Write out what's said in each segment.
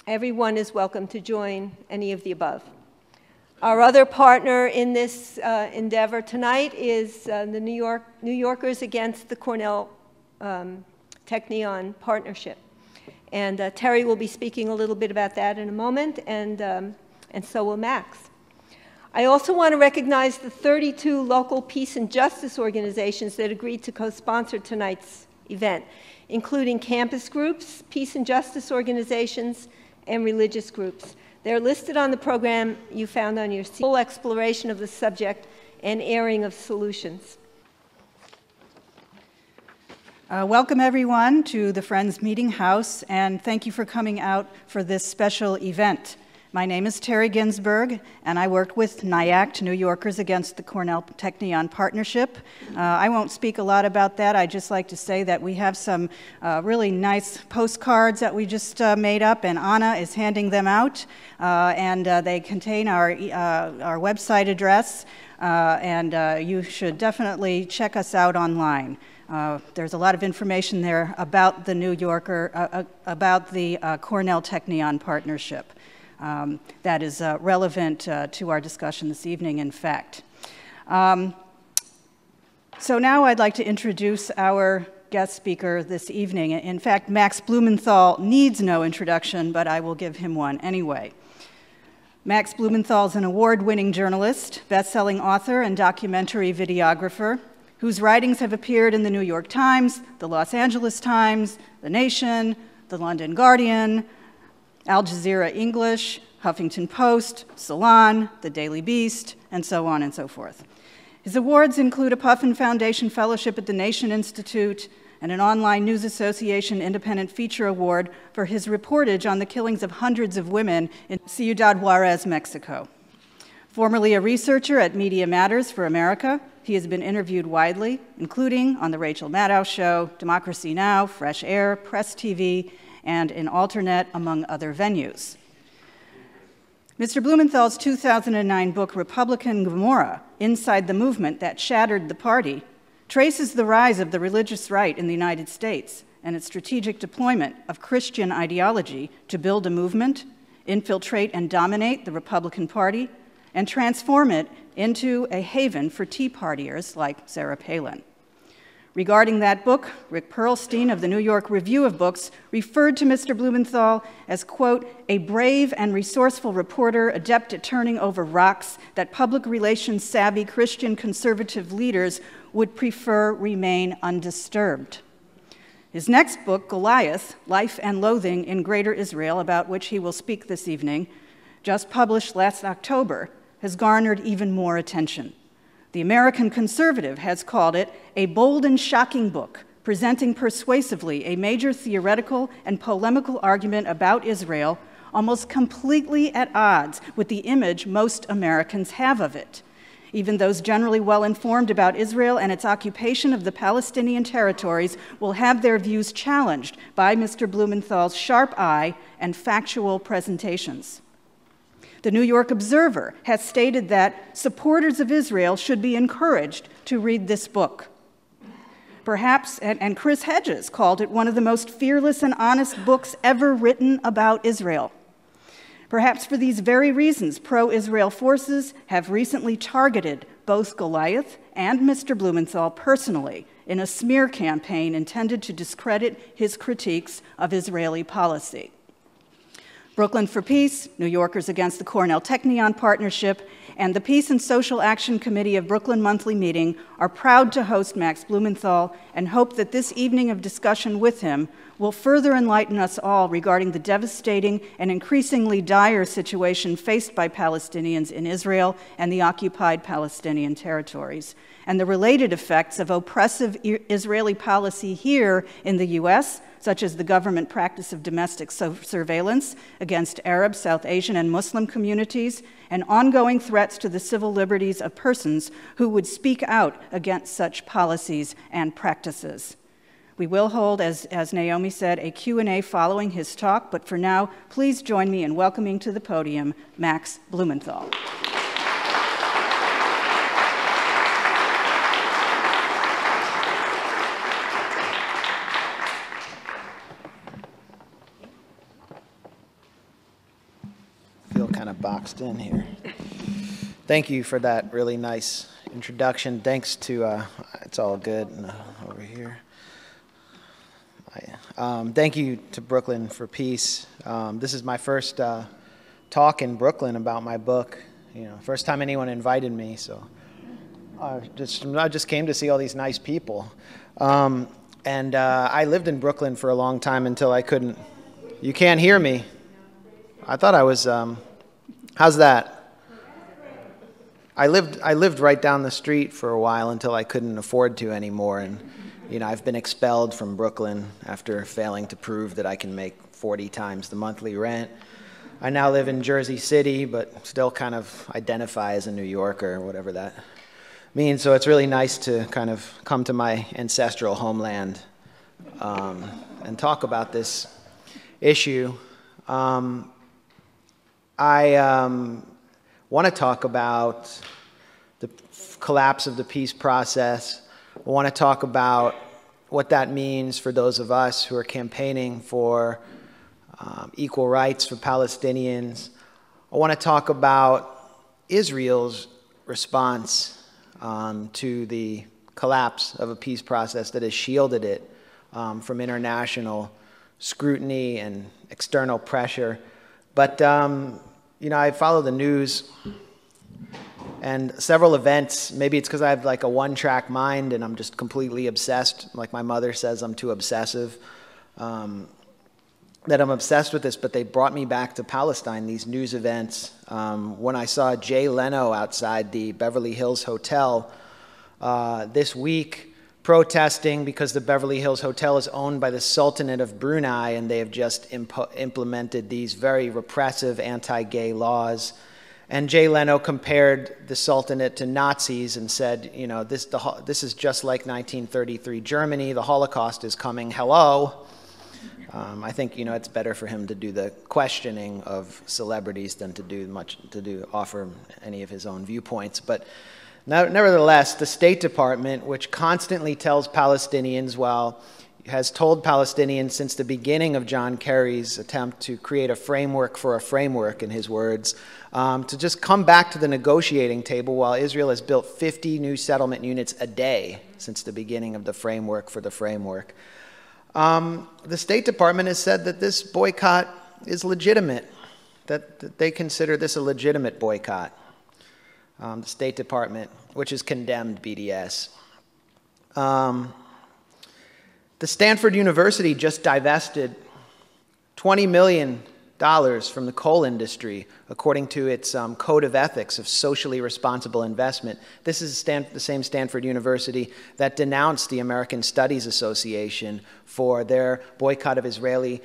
Everyone is welcome to join any of the above. Our other partner in this endeavor tonight is the New Yorkers Against the Cornell-Technion partnership. And Terry will be speaking a little bit about that in a moment, and so will Max. I also want to recognize the 32 local peace and justice organizations that agreed to co-sponsor tonight's event, including campus groups, peace and justice organizations, and religious groups. They're listed on the program you found on your seat. Full exploration of the subject and airing of solutions. Welcome everyone to the Friends Meeting House, and thank you for coming out for this special event. My name is Terry Ginsberg, and I work with NYACT, New Yorkers Against the Cornell-Technion Partnership. I won't speak a lot about that. I'd just like to say that we have some really nice postcards that we just made up, and Anna is handing them out. And they contain our website address, and you should definitely check us out online. There's a lot of information there about the New Yorker, about the Cornell-Technion Partnership. That is relevant to our discussion this evening, in fact. So now I'd like to introduce our guest speaker this evening. In fact, Max Blumenthal needs no introduction, but I will give him one anyway. Max Blumenthal is an award-winning journalist, best-selling author, and documentary videographer, whose writings have appeared in the New York Times, the Los Angeles Times, The Nation, the London Guardian, Aljazeera English, Huffington Post, Salon, The Daily Beast, and so on and so forth. His awards include a Puffin Foundation Fellowship at the Nation Institute and an Online News Association Independent Feature Award for his reportage on the killings of hundreds of women in Ciudad Juarez, Mexico. Formerly a researcher at Media Matters for America, he has been interviewed widely, including on The Rachel Maddow Show, Democracy Now!, Fresh Air, Press TV, and in Alternet, among other venues. Mr. Blumenthal's 2009 book, Republican Gomorrah, Inside the Movement That Shattered the Party, traces the rise of the religious right in the United States and its strategic deployment of Christian ideology to build a movement, infiltrate and dominate the Republican Party, and transform it into a haven for Tea Partiers like Sarah Palin. Regarding that book, Rick Perlstein of the New York Review of Books referred to Mr. Blumenthal as, quote, a brave and resourceful reporter adept at turning over rocks that public relations savvy Christian conservative leaders would prefer remain undisturbed. His next book, Goliath, Life and Loathing in Greater Israel, about which he will speak this evening, just published last October, has garnered even more attention. The American Conservative has called it a bold and shocking book, presenting persuasively a major theoretical and polemical argument about Israel, almost completely at odds with the image most Americans have of it. Even those generally well-informed about Israel and its occupation of the Palestinian territories will have their views challenged by Mr. Blumenthal's sharp eye and factual presentations. The New York Observer has stated that supporters of Israel should be encouraged to read this book. Perhaps, and Chris Hedges called it one of the most fearless and honest books ever written about Israel. Perhaps for these very reasons, pro-Israel forces have recently targeted both Goliath and Mr. Blumenthal personally in a smear campaign intended to discredit his critiques of Israeli policy. Brooklyn for Peace, New Yorkers Against the Cornell-Technion Partnership, and the Peace and Social Action Committee of Brooklyn Monthly Meeting are proud to host Max Blumenthal and hope that this evening of discussion with him will further enlighten us all regarding the devastating and increasingly dire situation faced by Palestinians in Israel and the occupied Palestinian territories, and the related effects of oppressive Israeli policy here in the US, such as the government practice of domestic surveillance against Arab, South Asian, and Muslim communities, and ongoing threats to the civil liberties of persons who would speak out against such policies and practices. We will hold, as Naomi said, a Q&A following his talk, but for now, please join me in welcoming to the podium Max Blumenthal. boxed in here. Thank you for that really nice introduction. Thanks to, it's all good over here. Thank you to Brooklyn for Peace. This is my first talk in Brooklyn about my book. First time anyone invited me, so I just came to see all these nice people. And I lived in Brooklyn for a long time until I couldn't. You can't hear me. I thought I was, how's that? I lived right down the street for a while until I couldn't afford to anymore. And, I've been expelled from Brooklyn after failing to prove that I can make 40 times the monthly rent. I now live in Jersey City, but still kind of identify as a New Yorker, whatever that means. So it's really nice to kind of come to my ancestral homeland and talk about this issue. I want to talk about the collapse of the peace process. I want to talk about what that means for those of us who are campaigning for equal rights for Palestinians. I want to talk about Israel's response to the collapse of a peace process that has shielded it from international scrutiny and external pressure. But, I follow the news and several events. Maybe it's because I have like a one-track mind and I'm just completely obsessed. Like my mother says, I'm too obsessive. That I'm obsessed with this, but they brought me back to Palestine, these news events. When I saw Jay Leno outside the Beverly Hills Hotel this week protesting because the Beverly Hills Hotel is owned by the Sultanate of Brunei, and they have just implemented these very repressive anti-gay laws. And Jay Leno compared the Sultanate to Nazis and said, this is just like 1933 Germany. The Holocaust is coming. Hello. I think it's better for him to do the questioning of celebrities than to offer any of his own viewpoints. But nevertheless, the State Department, which constantly tells Palestinians, has told Palestinians since the beginning of John Kerry's attempt to create a framework for a framework, in his words, to just come back to the negotiating table while Israel has built 50 new settlement units a day since the beginning of the framework for the framework. The State Department has said that this boycott is legitimate, that they consider this a legitimate boycott. The State Department, which has condemned BDS. The Stanford University just divested $20 million from the coal industry, according to its Code of Ethics of Socially Responsible Investment. This is the same Stanford University that denounced the American Studies Association for their boycott of Israeli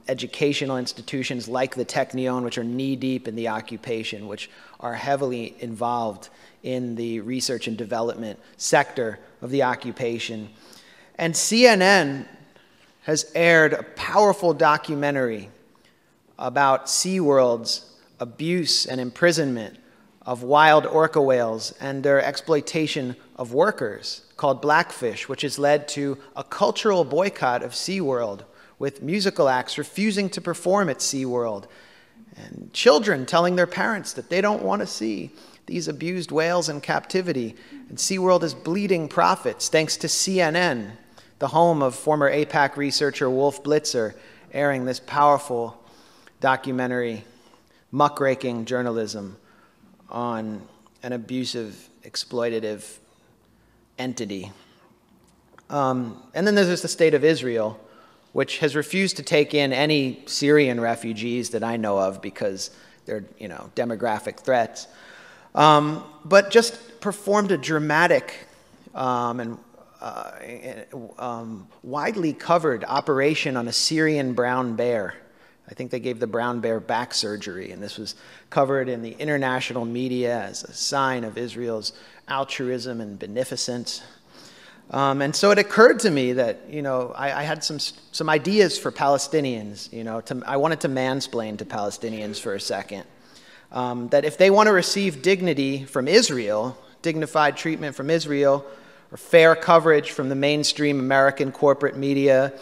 educational institutions like the Technion, which are knee-deep in the occupation, which are heavily involved in the research and development sector of the occupation. And CNN has aired a powerful documentary about SeaWorld's abuse and imprisonment of wild orca whales and their exploitation of workers called Blackfish, which has led to a cultural boycott of SeaWorld, with musical acts refusing to perform at SeaWorld, and children telling their parents that they don't want to see these abused whales in captivity. And SeaWorld is bleeding profits thanks to CNN, the home of former AIPAC researcher Wolf Blitzer, airing this powerful documentary, muckraking journalism on an abusive, exploitative entity. And then there's the State of Israel, which has refused to take in any Syrian refugees that I know of because they're, demographic threats, but just performed a dramatic and widely covered operation on a Syrian brown bear. I think they gave the brown bear back surgery, and this was covered in the international media as a sign of Israel's altruism and beneficence. And so it occurred to me that, I had some ideas for Palestinians, I wanted to mansplain to Palestinians for a second, that if they want to receive dignity from Israel, dignified treatment from Israel, or fair coverage from the mainstream American corporate media,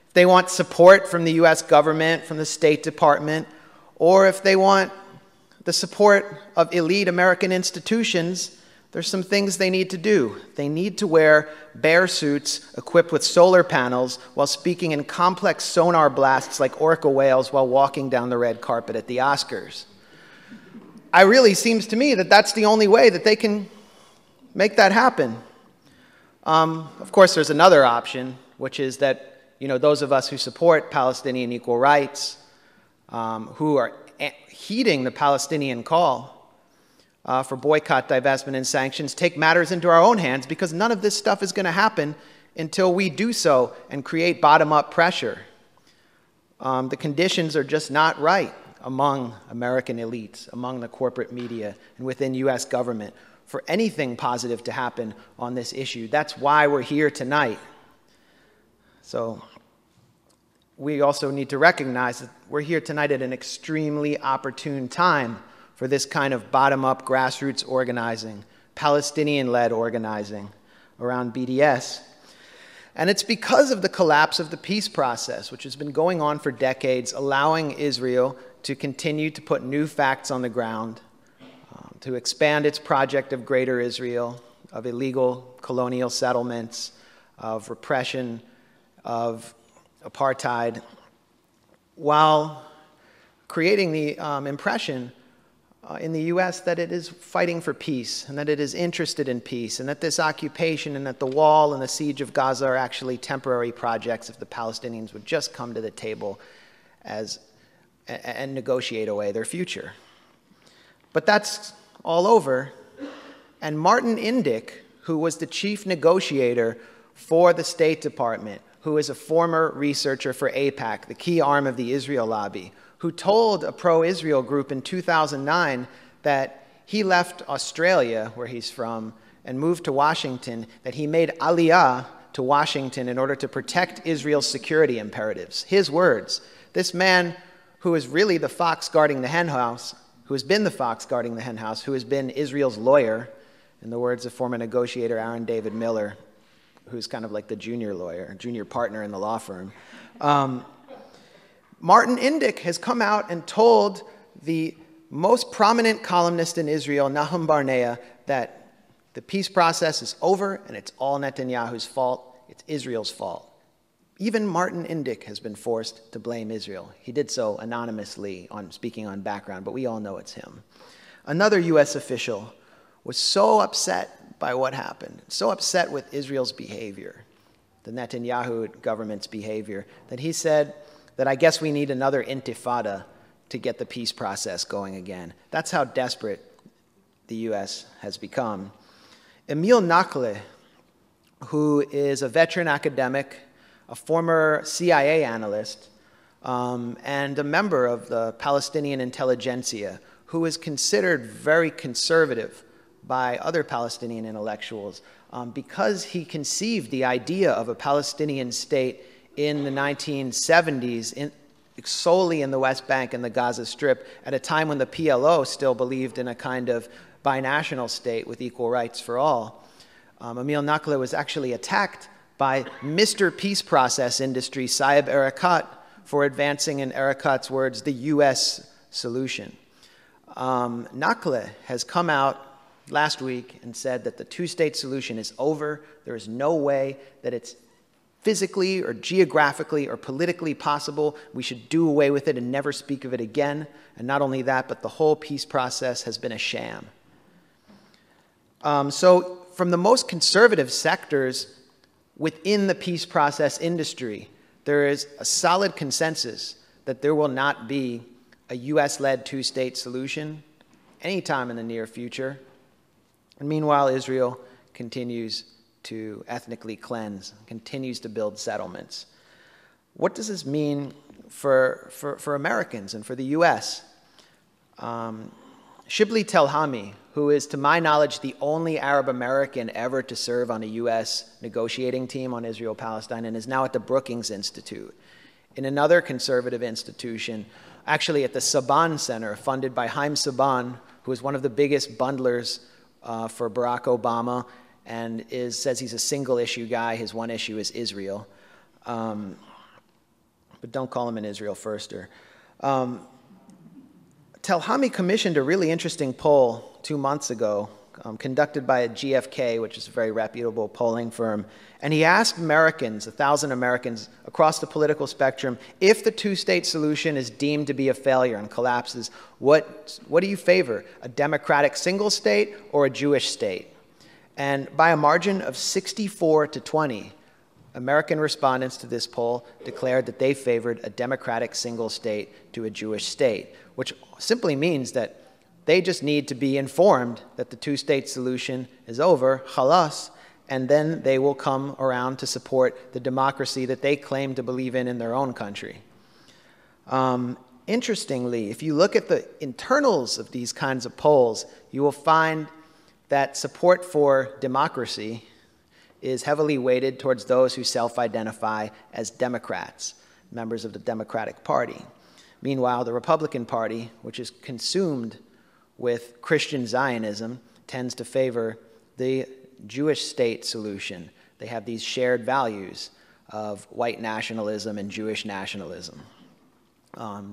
if they want support from the U.S. government, from the State Department, or if they want the support of elite American institutions, there's some things they need to do. They need to wear bear suits equipped with solar panels while speaking in complex sonar blasts like orca whales while walking down the red carpet at the Oscars. It really seems to me that that's the only way that they can make that happen. Of course, there's another option, which is that those of us who support Palestinian equal rights, who are heeding the Palestinian call for boycott, divestment, and sanctions, take matters into our own hands, because none of this stuff is going to happen until we do so and create bottom-up pressure. The conditions are just not right among American elites, among the corporate media, and within U.S. government for anything positive to happen on this issue. That's why we're here tonight. So we also need to recognize that we're here tonight at an extremely opportune time for this kind of bottom-up grassroots organizing, Palestinian-led organizing around BDS. And it's because of the collapse of the peace process, which has been going on for decades, allowing Israel to continue to put new facts on the ground, to expand its project of Greater Israel, of illegal colonial settlements, of repression, of apartheid, while creating the impression in the U.S. that it is fighting for peace, and that it is interested in peace, and that this occupation and that the wall and the siege of Gaza are actually temporary projects if the Palestinians would just come to the table and negotiate away their future. But that's all over, and Martin Indyk, who was the chief negotiator for the State Department, who is a former researcher for AIPAC, the key arm of the Israel lobby, who told a pro-Israel group in 2009 that he left Australia, where he's from, and moved to Washington, that he made aliyah to Washington in order to protect Israel's security imperatives. His words. This man, who is really the fox guarding the hen house, who has been the fox guarding the hen house, who has been Israel's lawyer, in the words of former negotiator Aaron David Miller, who's kind of like the junior lawyer, junior partner in the law firm. Martin Indyk has come out and told the most prominent columnist in Israel, Nahum Barnea, that the peace process is over and it's all Netanyahu's fault, it's Israel's fault. Even Martin Indyk has been forced to blame Israel. He did so anonymously, speaking on background, but we all know it's him. Another U.S. official was so upset by what happened, so upset with Israel's behavior, the Netanyahu government's behavior, that he said that I guess we need another intifada to get the peace process going again. That's how desperate the U.S. has become. Emil Nakhle, who is a veteran academic, a former CIA analyst, and a member of the Palestinian intelligentsia, who is considered very conservative by other Palestinian intellectuals because he conceived the idea of a Palestinian state in the 1970s solely in the West Bank and the Gaza Strip at a time when the PLO still believed in a kind of binational state with equal rights for all. Emil Nakhle was actually attacked by Mr. Peace Process industry, Saeb Erekat, for advancing, in Erekat's words, the U.S. solution. Nakhle has come out last week and said that the two-state solution is over. There is no way that it's physically or geographically or politically possible. We should do away with it and never speak of it again. And not only that, but the whole peace process has been a sham. So from the most conservative sectors within the peace process industry, there is a solid consensus that there will not be a US-led two-state solution anytime in the near future. And meanwhile, Israel continues to ethnically cleanse, continues to build settlements. What does this mean for Americans and for the US? Shibli Telhami, who is, to my knowledge, the only Arab American ever to serve on a US negotiating team on Israel-Palestine and is now at the Brookings Institute, in another conservative institution, actually at the Saban Center, funded by Haim Saban, who is one of the biggest bundlers for Barack Obama, and says he's a single-issue guy. His one issue is Israel. But don't call him an Israel firster. Telhami commissioned a really interesting poll 2 months ago, conducted by a GfK, which is a very reputable polling firm, and he asked Americans, 1,000 Americans across the political spectrum, if the two-state solution is deemed to be a failure and collapses, what do you favor, a democratic single state or a Jewish state? And by a margin of 64 to 20, American respondents to this poll declared that they favored a democratic single state to a Jewish state, which simply means that they just need to be informed that the two-state solution is over, khalas, and then they will come around to support the democracy that they claim to believe in their own country. Interestingly, if you look at the internals of these kinds of polls, you will find that support for democracy is heavily weighted towards those who self-identify as Democrats, members of the Democratic Party. Meanwhile, the Republican Party, which is consumed with Christian Zionism, tends to favor the Jewish state solution. They have these shared values of white nationalism and Jewish nationalism.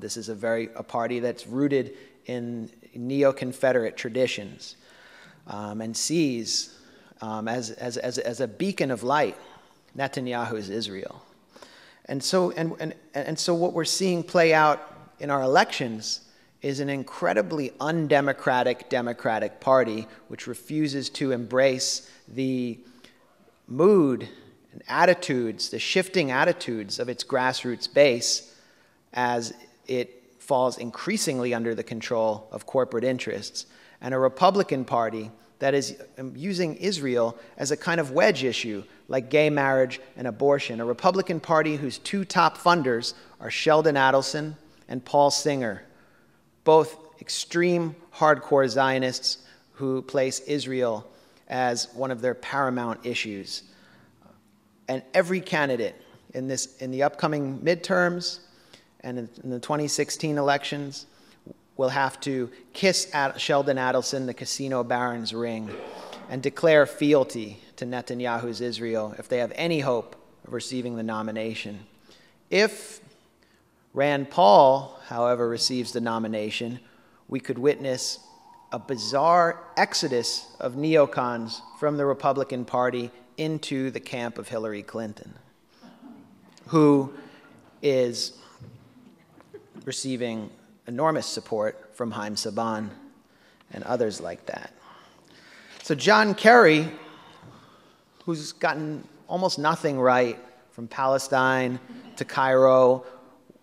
This is a party that's rooted in neo-Confederate traditions and sees as a beacon of light Netanyahu's Israel. And so what we're seeing play out in our elections is an incredibly undemocratic Democratic Party which refuses to embrace the mood and attitudes, the shifting attitudes of its grassroots base as it falls increasingly under the control of corporate interests, and a Republican Party that is using Israel as a kind of wedge issue, like gay marriage and abortion. A Republican Party whose two top funders are Sheldon Adelson and Paul Singer, both extreme hardcore Zionists who place Israel as one of their paramount issues. And every candidate in the upcoming midterms and in the 2016 elections will have to kiss Sheldon Adelson, the casino baron's ring, and declare fealty to Netanyahu's Israel if they have any hope of receiving the nomination. If Rand Paul, however, receives the nomination, we could witness a bizarre exodus of neocons from the Republican Party into the camp of Hillary Clinton, who is receiving enormous support from Haim Saban and others like that. So John Kerry, who's gotten almost nothing right, from Palestine to Cairo,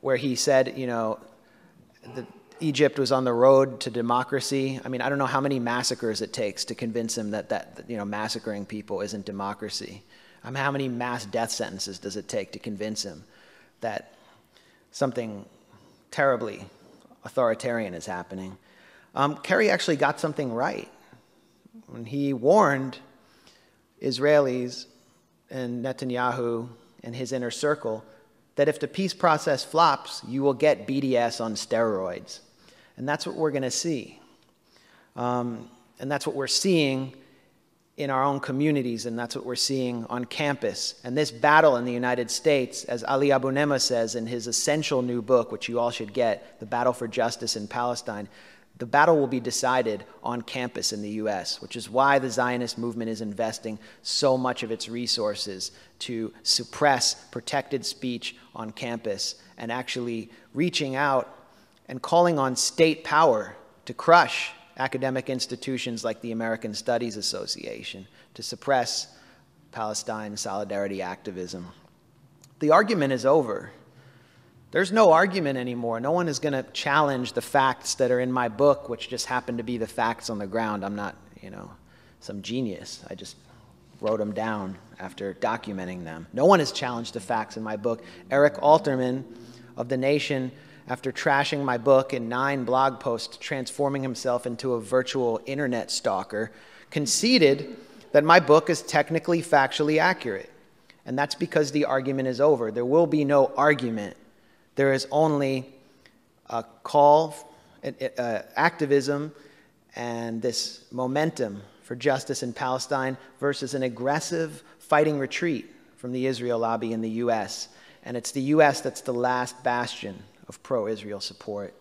where he said, that Egypt was on the road to democracy. I mean, I don't know how many massacres it takes to convince him that massacring people isn't democracy. I mean, how many mass death sentences does it take to convince him that something terribly authoritarian is happening? Kerry actually got something right when he warned Israelis and Netanyahu and his inner circle that if the peace process flops, you will get BDS on steroids. And that's what we're going to see. And that's what we're seeing in our own communities, and that's what we're seeing on campus. And this battle in the United States, as Ali Abunimah says in his essential new book, which you all should get, The Battle for Justice in Palestine, the battle will be decided on campus in the US, which is why the Zionist movement is investing so much of its resources to suppress protected speech on campus and actually reaching out and calling on state power to crush academic institutions like the American Studies Association, to suppress Palestine solidarity activism. The argument is over. There's no argument anymore. No one is going to challenge the facts that are in my book, which just happen to be the facts on the ground. I'm not, some genius. I just wrote them down after documenting them. No one has challenged the facts in my book. Eric Alterman of The Nation, after trashing my book in 9 blog posts, transforming himself into a virtual internet stalker, conceded that my book is technically factually accurate. And that's because the argument is over. There will be no argument. There is only a call, activism, and this momentum for justice in Palestine versus an aggressive fighting retreat from the Israel lobby in the US. And it's the US that's the last bastion of pro-Israel support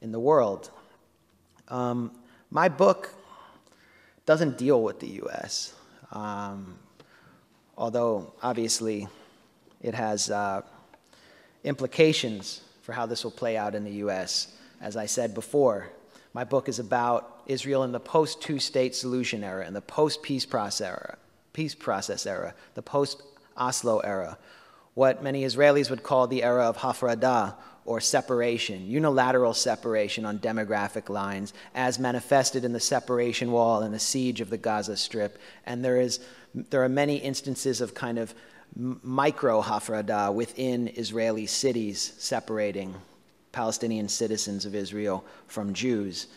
in the world. My book doesn't deal with the U.S., although obviously it has implications for how this will play out in the U.S. As I said before, my book is about Israel in the post-two-state solution era, and the post-peace process era, the post-Oslo era, what many Israelis would call the era of hafradah, or separation, unilateral separation on demographic lines, as manifested in the separation wall and the siege of the Gaza Strip. And there are many instances of kind of micro-hafradah within Israeli cities separating Palestinian citizens of Israel from Jews.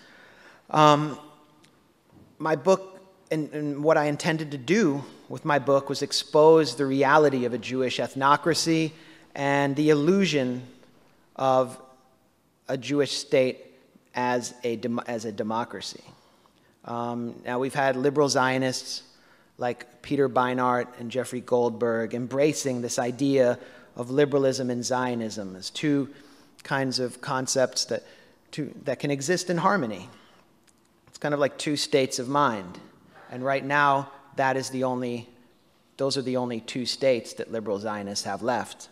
My book, and what I intended to do with my book, was expose the reality of a Jewish ethnocracy and the illusion of a Jewish state as a democracy. Now, we've had liberal Zionists like Peter Beinart and Jeffrey Goldberg embracing this idea of liberalism and Zionism as two kinds of concepts that can exist in harmony. It's kind of like two states of mind. And right now, those are the only two states that liberal Zionists have left.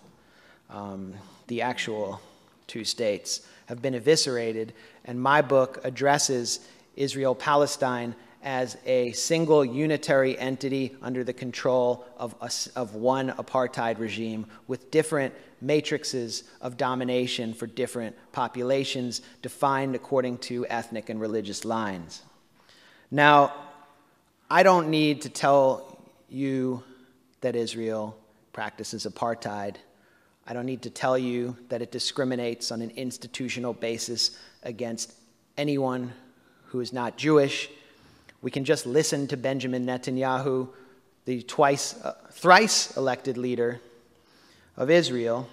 The actual two states have been eviscerated, and my book addresses Israel-Palestine as a single unitary entity under the control of one apartheid regime with different matrices of domination for different populations defined according to ethnic and religious lines. Now, I don't need to tell you that Israel practices apartheid. I don't need to tell you that it discriminates on an institutional basis against anyone who is not Jewish. We can just listen to Benjamin Netanyahu, the thrice elected leader of Israel,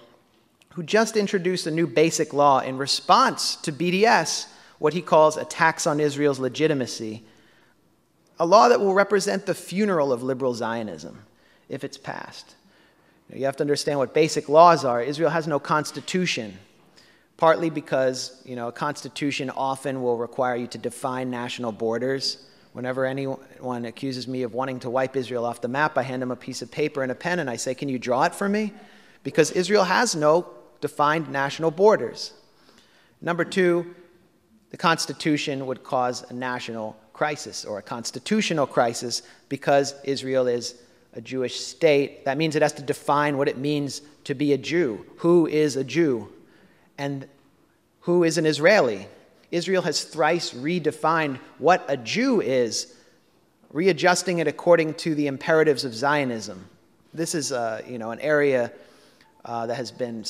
who just introduced a new basic law in response to BDS, what he calls attacks on Israel's legitimacy, a law that will represent the funeral of liberal Zionism if it's passed. You have to understand what basic laws are. Israel has no constitution, partly because a constitution often will require you to define national borders. Whenever anyone accuses me of wanting to wipe Israel off the map, I hand them a piece of paper and a pen and I say, can you draw it for me? Because Israel has no defined national borders. Number two, the Constitution would cause a national crisis or a constitutional crisis because Israel is a Jewish state. That means it has to define what it means to be a Jew. Who is a Jew? And who is an Israeli? Israel has thrice redefined what a Jew is, readjusting it according to the imperatives of Zionism. This is an area that has been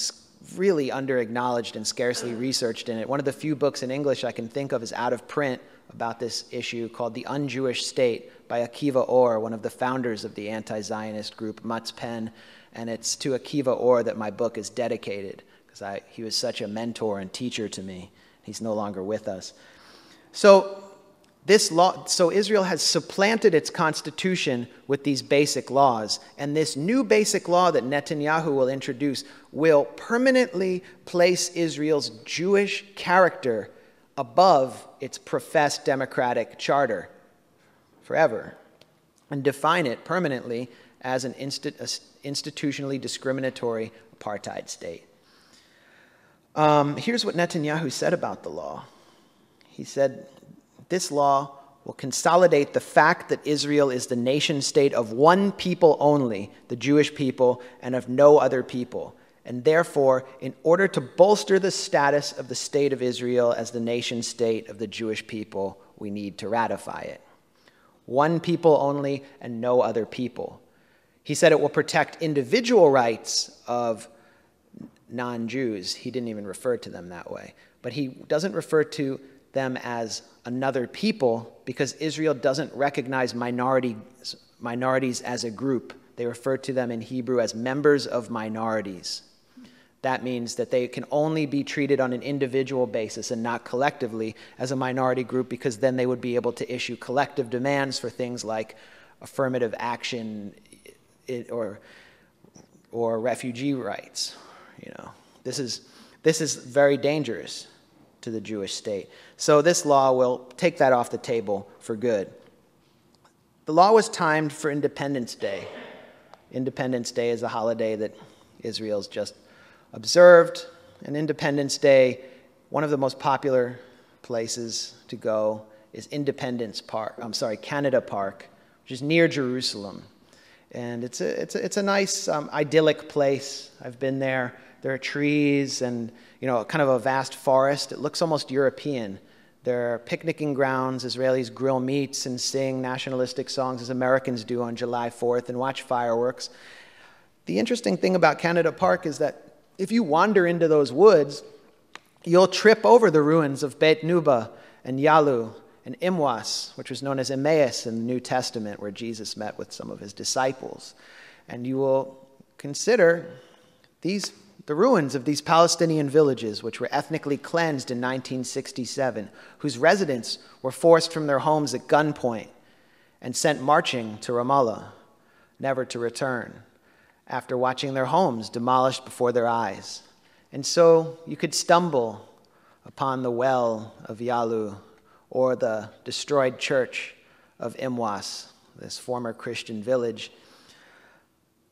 really under-acknowledged and scarcely researched in it. One of the few books in English I can think of is out of print about this issue, called The Un-Jewish State by Akiva Or, one of the founders of the anti-Zionist group Mutz Pen. And it's to Akiva Or that my book is dedicated, because he was such a mentor and teacher to me. He's no longer with us. So Israel has supplanted its constitution with these basic laws, and this new basic law that Netanyahu will introduce will permanently place Israel's Jewish character above its professed democratic charter forever, and define it permanently as an institutionally discriminatory apartheid state. Here's what Netanyahu said about the law. He said, this law will consolidate the fact that Israel is the nation state of one people only, the Jewish people, and of no other people. And therefore, in order to bolster the status of the state of Israel as the nation state of the Jewish people, we need to ratify it. One people only and no other people. He said it will protect individual rights of non-Jews. He didn't even refer to them that way. But he doesn't refer to them as another people because Israel doesn't recognize minorities as a group. They refer to them in Hebrew as members of minorities. That means that they can only be treated on an individual basis and not collectively as a minority group, because then they would be able to issue collective demands for things like affirmative action or refugee rights. This is very dangerous. to the Jewish state. So this law will take that off the table for good. The law was timed for Independence Day. Independence Day is a holiday that Israel's just observed. And Independence Day, one of the most popular places to go is Canada Park, which is near Jerusalem. And it's a nice, idyllic place. I've been there. There are trees and, kind of a vast forest. It looks almost European. There are picnicking grounds. Israelis grill meats and sing nationalistic songs as Americans do on July 4th and watch fireworks. The interesting thing about Canada Park is that if you wander into those woods, you'll trip over the ruins of Beit Nuba and Yalu and Imwas, which was known as Emmaus in the New Testament, where Jesus met with some of his disciples. And you will consider the ruins of these Palestinian villages, which were ethnically cleansed in 1967, whose residents were forced from their homes at gunpoint and sent marching to Ramallah, never to return, after watching their homes demolished before their eyes. And so you could stumble upon the well of Yalu or the destroyed church of Imwas, this former Christian village,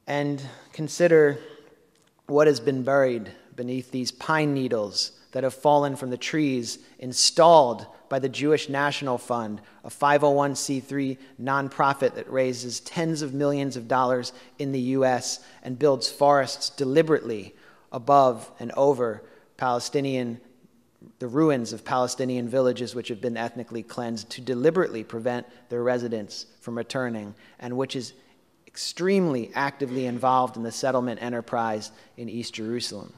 and consider what has been buried beneath these pine needles that have fallen from the trees installed by the Jewish National Fund, a 501c3 nonprofit that raises tens of millions of dollars in the U.S. and builds forests deliberately above and over the ruins of Palestinian villages which have been ethnically cleansed to deliberately prevent their residents from returning, and which is extremely actively involved in the settlement enterprise in East Jerusalem.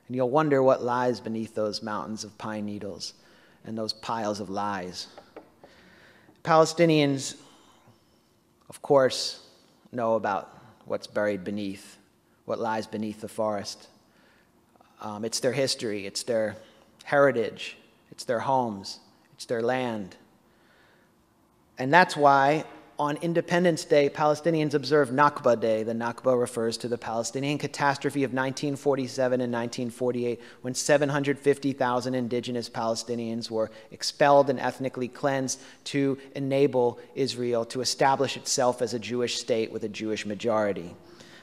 And you'll wonder what lies beneath those mountains of pine needles and those piles of lies. Palestinians, of course, know about what's buried beneath, what lies beneath the forest. It's their history, it's their heritage, it's their homes, it's their land. And that's why on Independence Day, Palestinians observe Nakba Day. The Nakba refers to the Palestinian catastrophe of 1947 and 1948, when 750,000 indigenous Palestinians were expelled and ethnically cleansed to enable Israel to establish itself as a Jewish state with a Jewish majority.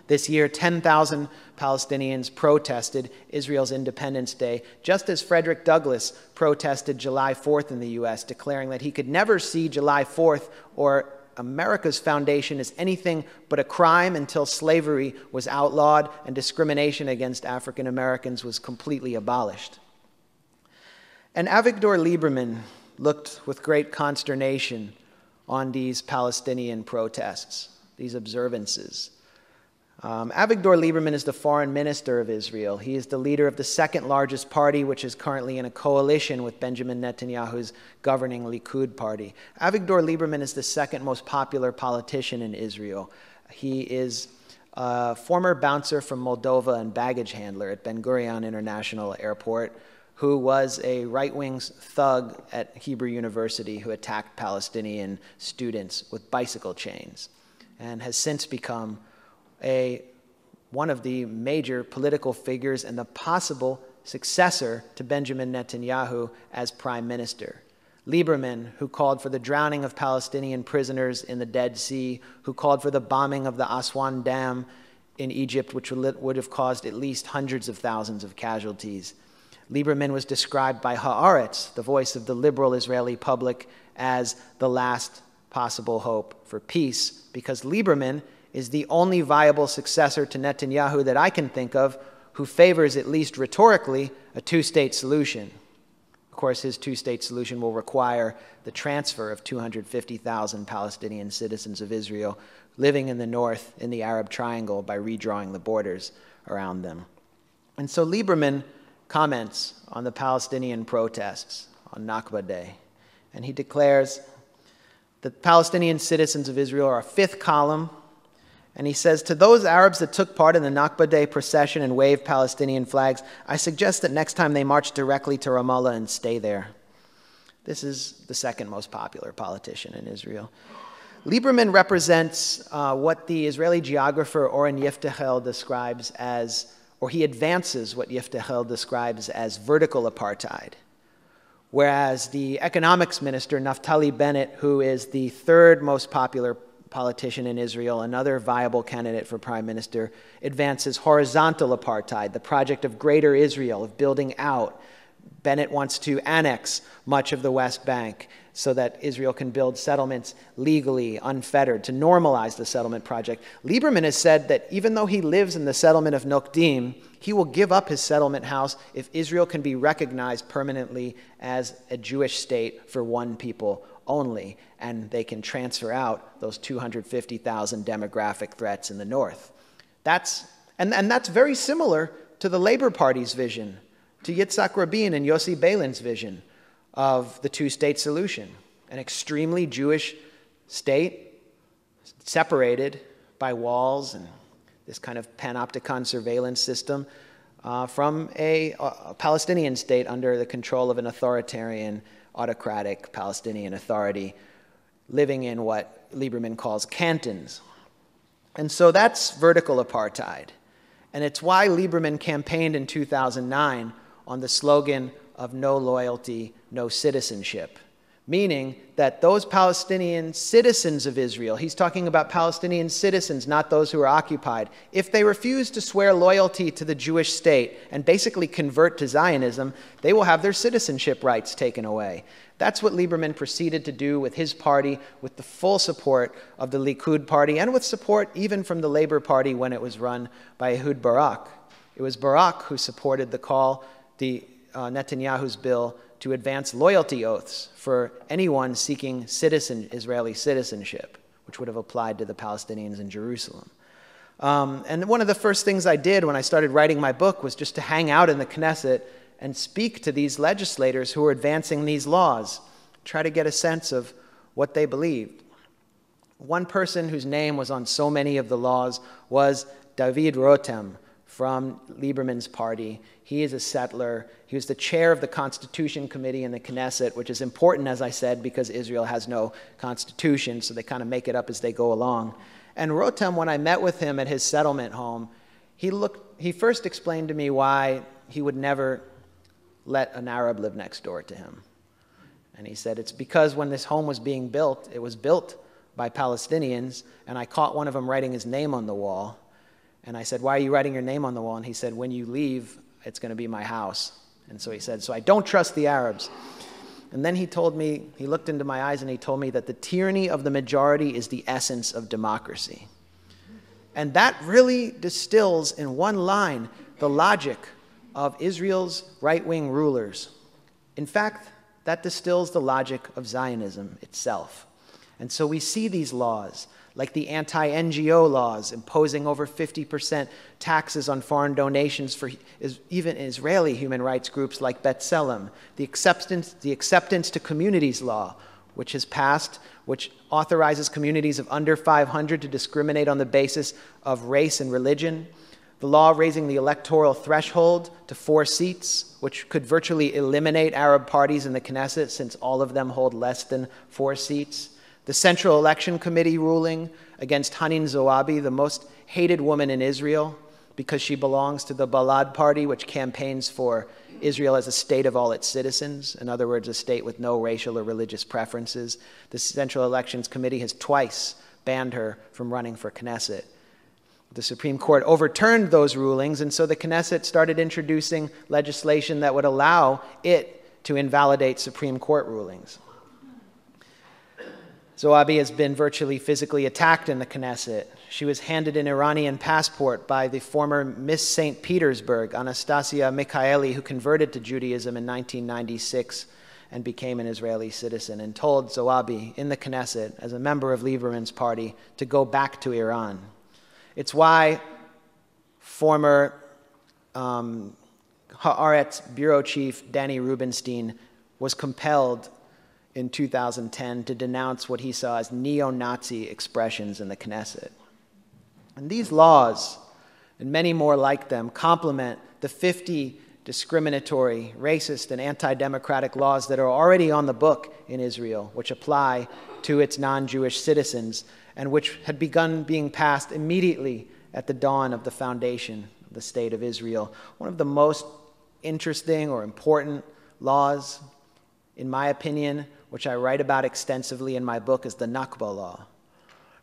This year, 10,000 Palestinians protested Israel's Independence Day, just as Frederick Douglass protested July 4th in the U.S., declaring that he could never see July 4th or America's foundation as anything but a crime until slavery was outlawed and discrimination against African Americans was completely abolished. And Avigdor Lieberman looked with great consternation on these Palestinian protests, these observances. Avigdor Lieberman is the foreign minister of Israel. He is the leader of the second largest party, which is currently in a coalition with Benjamin Netanyahu's governing Likud party. Avigdor Lieberman is the second most popular politician in Israel. He is a former bouncer from Moldova and baggage handler at Ben Gurion International Airport, who was a right-wing thug at Hebrew University who attacked Palestinian students with bicycle chains, and has since become one of the major political figures and the possible successor to Benjamin Netanyahu as prime minister. Lieberman, who called for the drowning of Palestinian prisoners in the Dead Sea, who called for the bombing of the Aswan Dam in Egypt, which would have caused at least hundreds of thousands of casualties. Lieberman was described by Haaretz, the voice of the liberal Israeli public, as the last possible hope for peace, because Lieberman is the only viable successor to Netanyahu that I can think of who favors, at least rhetorically, a two-state solution. Of course, his two-state solution will require the transfer of 250,000 Palestinian citizens of Israel living in the north in the Arab Triangle by redrawing the borders around them. And so Lieberman comments on the Palestinian protests on Nakba Day, and he declares that Palestinian citizens of Israel are a fifth column. And he says, to those Arabs that took part in the Nakba Day procession and waved Palestinian flags, I suggest that next time they march directly to Ramallah and stay there. This is the second most popular politician in Israel. Lieberman represents what the Israeli geographer Oren Yiftachel describes as, or he advances what Yiftachel describes as vertical apartheid, whereas the economics minister, Naftali Bennett, who is the third most popular politician in Israel, another viable candidate for prime minister, advances horizontal apartheid, the project of greater Israel, of building out. Bennett wants to annex much of the West Bank so that Israel can build settlements legally, unfettered, to normalize the settlement project. Lieberman has said that even though he lives in the settlement of Nokdim, he will give up his settlement house if Israel can be recognized permanently as a Jewish state for one people only, and they can transfer out those 250,000 demographic threats in the north. That's very similar to the Labor Party's vision, to Yitzhak Rabin and Yossi Beilin's vision of the two-state solution, an extremely Jewish state separated by walls and this kind of panopticon surveillance system from a Palestinian state under the control of an authoritarian, autocratic Palestinian authority living in what Lieberman calls cantons. And so that's vertical apartheid. And it's why Lieberman campaigned in 2009 on the slogan of no loyalty, no citizenship, meaning that those Palestinian citizens of Israel, he's talking about Palestinian citizens, not those who are occupied, if they refuse to swear loyalty to the Jewish state and basically convert to Zionism, they will have their citizenship rights taken away. That's what Lieberman proceeded to do with his party, with the full support of the Likud party, and with support even from the Labor Party when it was run by Ehud Barak. It was Barak who supported the call, Netanyahu's bill, to advance loyalty oaths for anyone seeking Israeli citizenship, which would have applied to the Palestinians in Jerusalem. And one of the first things I did when I started writing my book was just to hang out in the Knesset and speak to these legislators who were advancing these laws, try to get a sense of what they believed. One person whose name was on so many of the laws was David Rotem from Lieberman's party. He is a settler. He was the chair of the Constitution Committee in the Knesset, which is important, as I said, because Israel has no constitution, so they kind of make it up as they go along. And Rotem, when I met with him at his settlement home, he first explained to me why he would never let an Arab live next door to him. And he said, it's because when this home was being built, it was built by Palestinians, and I caught one of them writing his name on the wall. And I said, why are you writing your name on the wall? And he said, when you leave, it's going to be my house. And so he said, so I don't trust the Arabs. And then he told me, he looked into my eyes and he told me that the tyranny of the majority is the essence of democracy. And that really distills in one line the logic of Israel's right-wing rulers. In fact, that distills the logic of Zionism itself. And so we see these laws, like the anti-NGO laws imposing over 50% taxes on foreign donations for even Israeli human rights groups like B'Tselem, the acceptance to communities law, which has passed, which authorizes communities of under 500 to discriminate on the basis of race and religion, the law raising the electoral threshold to 4 seats, which could virtually eliminate Arab parties in the Knesset since all of them hold less than 4 seats, the Central Election Committee ruling against Hanin Zoabi, the most hated woman in Israel, because she belongs to the Balad party, which campaigns for Israel as a state of all its citizens, in other words, a state with no racial or religious preferences. The Central Elections Committee has twice banned her from running for Knesset. The Supreme Court overturned those rulings, and so the Knesset started introducing legislation that would allow it to invalidate Supreme Court rulings. Zoabi has been virtually physically attacked in the Knesset. She was handed an Iranian passport by the former Miss St. Petersburg, Anastasia Mikhaeli, who converted to Judaism in 1996 and became an Israeli citizen, and told Zoabi in the Knesset, as a member of Lieberman's party, to go back to Iran. It's why former Haaretz bureau chief Danny Rubenstein was compelled in 2010 to denounce what he saw as neo-Nazi expressions in the Knesset. And these laws, and many more like them, complement the 50 discriminatory, racist, and anti-democratic laws that are already on the book in Israel, which apply to its non-Jewish citizens, and which had begun being passed immediately at the dawn of the foundation of the State of Israel. One of the most interesting or important laws in my opinion, which I write about extensively in my book, is the Nakba law.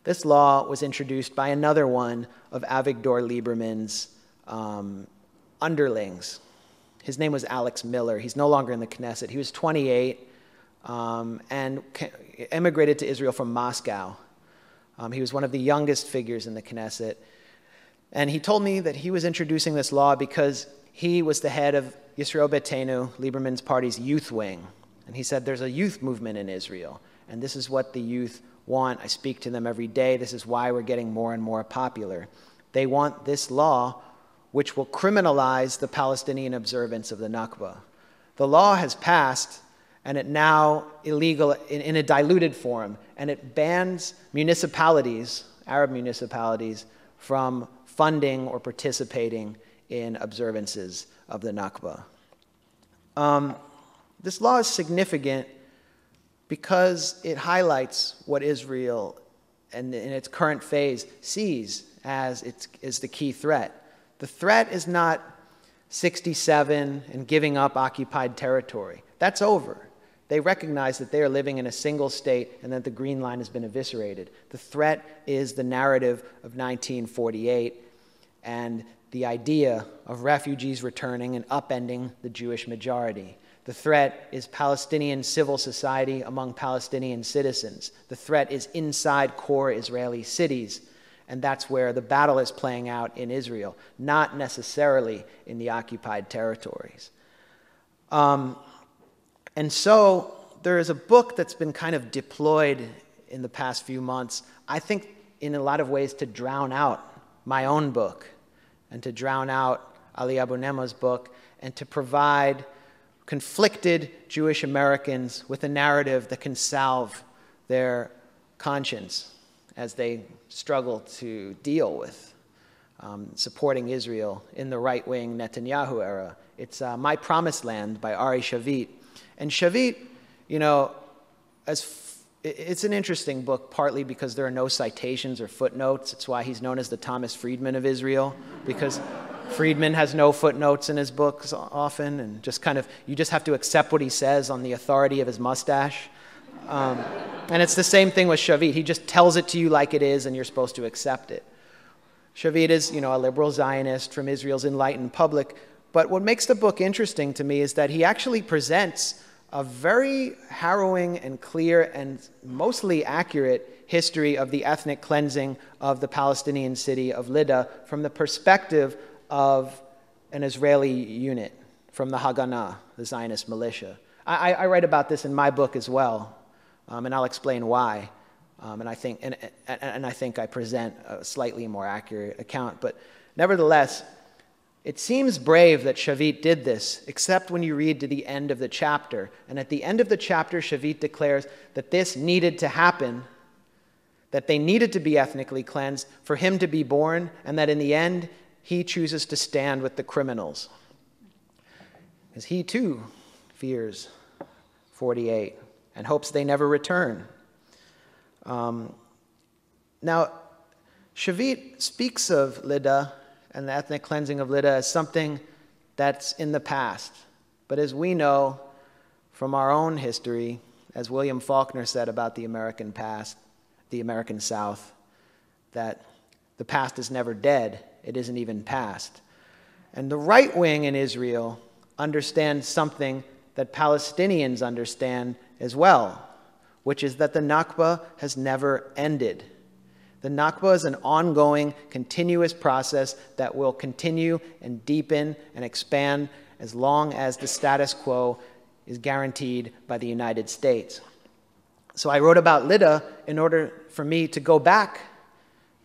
This law was introduced by another one of Avigdor Lieberman's underlings. His name was Alex Miller. He's no longer in the Knesset. He was 28 and emigrated to Israel from Moscow. He was one of the youngest figures in the Knesset. And he told me that he was introducing this law because he was the head of Yisrael Beitenu, Lieberman's party's youth wing. And he said there's a youth movement in Israel, and this is what the youth want. I speak to them every day. This is why we're getting more and more popular. They want this law which will criminalize the Palestinian observance of the Nakba. The law has passed, and it now illegal in a diluted form, and it bans municipalities, Arab municipalities, from funding or participating in observances of the Nakba. This law is significant because it highlights what Israel, in its current phase, sees as the key threat. The threat is not 67 and giving up occupied territory. That's over. They recognize that they are living in a single state and that the Green Line has been eviscerated. The threat is the narrative of 1948 and the idea of refugees returning and upending the Jewish majority. The threat is Palestinian civil society among Palestinian citizens. The threat is inside core Israeli cities, and that's where the battle is playing out in Israel, not necessarily in the occupied territories. And so there is a book that's been kind of deployed in the past few months, I think in a lot of ways to drown out my own book and to drown out Ali Abu Nema's book and to provide conflicted Jewish Americans with a narrative that can salve their conscience as they struggle to deal with supporting Israel in the right-wing Netanyahu era. It's My Promised Land by Ari Shavit. And Shavit, you know, it's an interesting book, partly because there are no citations or footnotes. It's why he's known as the Thomas Friedman of Israel, because Friedman has no footnotes in his books often, and just kind of, you just have to accept what he says on the authority of his mustache. And it's the same thing with Shavit. He just tells it to you like it is, and you're supposed to accept it. Shavit is, you know, a liberal Zionist from Israel's enlightened public. But what makes the book interesting to me is that he actually presents a very harrowing and clear and mostly accurate history of the ethnic cleansing of the Palestinian city of Lydda from the perspective of an Israeli unit from the Haganah, the Zionist militia. I write about this in my book as well, and I'll explain why. And I think I present a slightly more accurate account. But nevertheless, it seems brave that Shavit did this, except when you read to the end of the chapter. And at the end of the chapter, Shavit declares that this needed to happen, that they needed to be ethnically cleansed for him to be born, and that in the end, he chooses to stand with the criminals. Because he too fears 48 and hopes they never return. Now, Shavit speaks of Lydda and the ethnic cleansing of Lydda as something that's in the past. But as we know from our own history, as William Faulkner said about the American past, the American South, that the past is never dead, it isn't even past. And the right wing in Israel understands something that Palestinians understand as well, which is that the Nakba has never ended. The Nakba is an ongoing, continuous process that will continue and deepen and expand as long as the status quo is guaranteed by the United States. So I wrote about Lydda in order for me to go back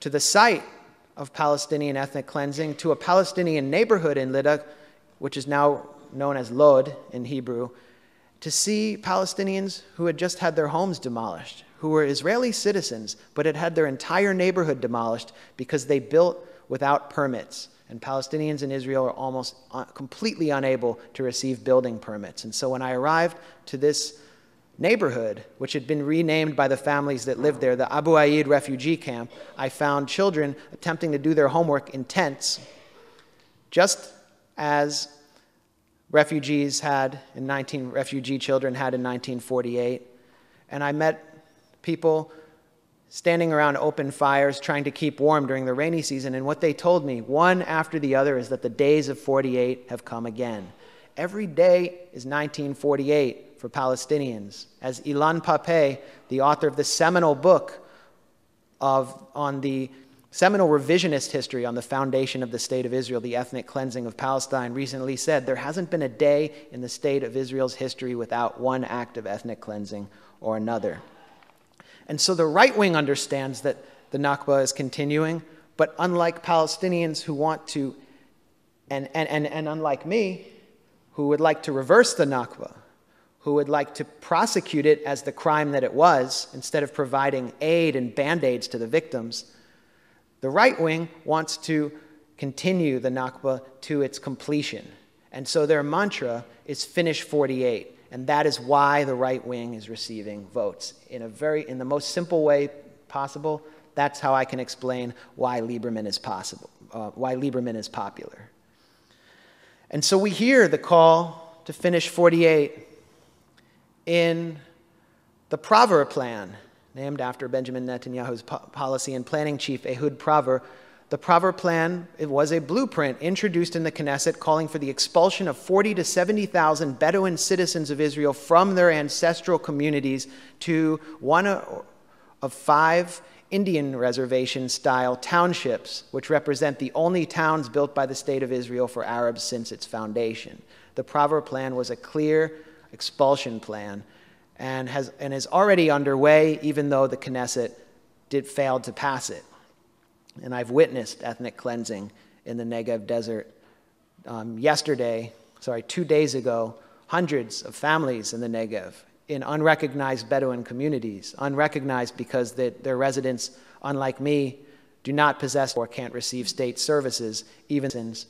to the site of Palestinian ethnic cleansing, to a Palestinian neighborhood in Lydda, which is now known as Lod in Hebrew, to see Palestinians who had just had their homes demolished, who were Israeli citizens, but had had their entire neighborhood demolished because they built without permits. And Palestinians in Israel are almost completely unable to receive building permits. And so when I arrived to this neighborhood, which had been renamed by the families that lived there, the Abu Aid refugee camp, I found children attempting to do their homework in tents, just as refugee children had in 1948. And I met people standing around open fires trying to keep warm during the rainy season, and what they told me, one after the other, is that the days of 48 have come again. Every day is 1948 for Palestinians. As Ilan Pappé, the author of the seminal book on the seminal revisionist history on the foundation of the State of Israel, the ethnic cleansing of Palestine, recently said, there hasn't been a day in the State of Israel's history without one act of ethnic cleansing or another. And so the right wing understands that the Nakba is continuing, but unlike Palestinians who want to, and unlike me, who would like to reverse the Nakba, who would like to prosecute it as the crime that it was, instead of providing aid and band-aids to the victims, the right wing wants to continue the Nakba to its completion. And so their mantra is finish 48. And that is why the right wing is receiving votes. In the most simple way possible, that's how I can explain why Lieberman is popular. And so we hear the call to finish 48 in the Praver Plan, named after Benjamin Netanyahu's policy and planning chief, Ehud Praver. The Praver Plan, it was a blueprint introduced in the Knesset calling for the expulsion of 40,000 to 70,000 Bedouin citizens of Israel from their ancestral communities to one of 5 Indian reservation-style townships, which represent the only towns built by the State of Israel for Arabs since its foundation. The Praver Plan was a clear expulsion plan and is already underway, even though the Knesset failed to pass it. And I've witnessed ethnic cleansing in the Negev desert. 2 days ago, hundreds of families in the Negev, in unrecognized Bedouin communities, unrecognized because their residents, unlike me, do not possess or can't receive state services, even since,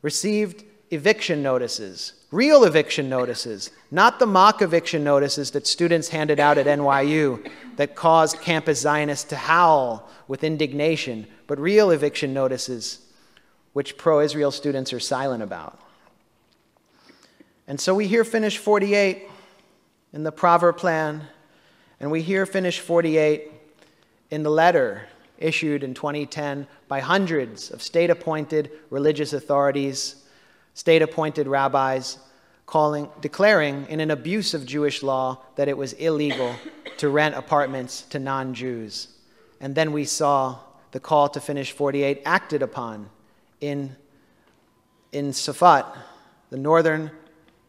received eviction notices, real eviction notices, not the mock eviction notices that students handed out at NYU that caused campus Zionists to howl with indignation, but real eviction notices which pro-Israel students are silent about. And so we hear finish 48 in the Praver Plan, and we hear finish 48 in the letter issued in 2010 by hundreds of state-appointed religious authorities, state-appointed rabbis, declaring in an abuse of Jewish law that it was illegal to rent apartments to non-Jews. And then we saw the call to finish 48 acted upon in Safat, the northern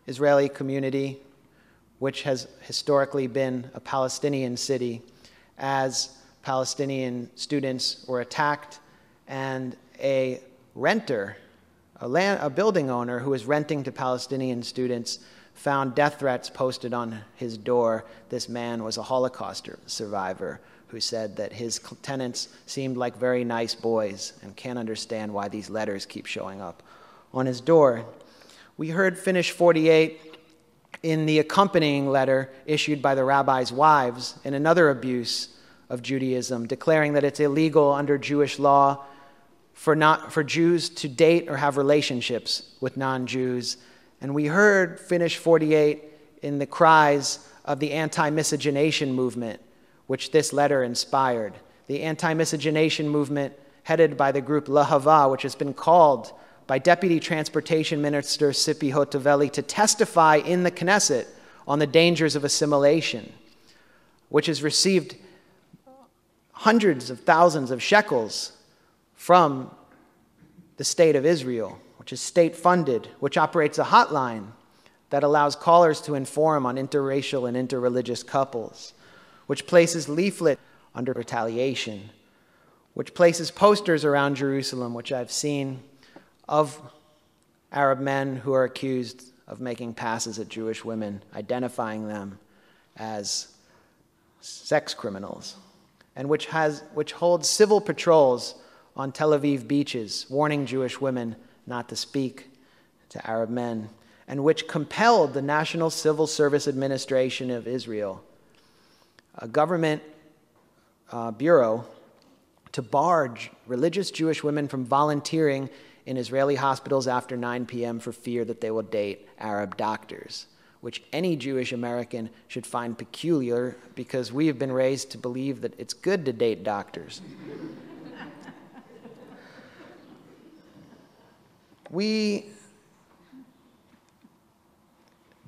Israeli community, which has historically been a Palestinian city, as Palestinian students were attacked and a renter, a building owner who was renting to Palestinian students, found death threats posted on his door. This man was a Holocaust survivor who said that his tenants seemed like very nice boys and can't understand why these letters keep showing up on his door. We heard finish 48 in the accompanying letter issued by the rabbis' wives in another abuse of Judaism, declaring that it's illegal under Jewish law for Jews to date or have relationships with non-Jews. And we heard finish 48 in the cries of the anti-miscegenation movement, which this letter inspired. The anti-miscegenation movement headed by the group Lahava, which has been called by Deputy Transportation Minister Tzipi Hotovely to testify in the Knesset on the dangers of assimilation, which has received hundreds of thousands of shekels from the State of Israel, which is state-funded, which operates a hotline that allows callers to inform on interracial and interreligious couples, which places leaflets under retaliation, which places posters around Jerusalem, which I've seen, of Arab men who are accused of making passes at Jewish women, identifying them as sex criminals, and which holds civil patrols on Tel Aviv beaches, warning Jewish women not to speak to Arab men, and which compelled the National Civil Service Administration of Israel, a government bureau, to bar religious Jewish women from volunteering in Israeli hospitals after 9 p.m. for fear that they will date Arab doctors, which any Jewish American should find peculiar because we have been raised to believe that it's good to date doctors. We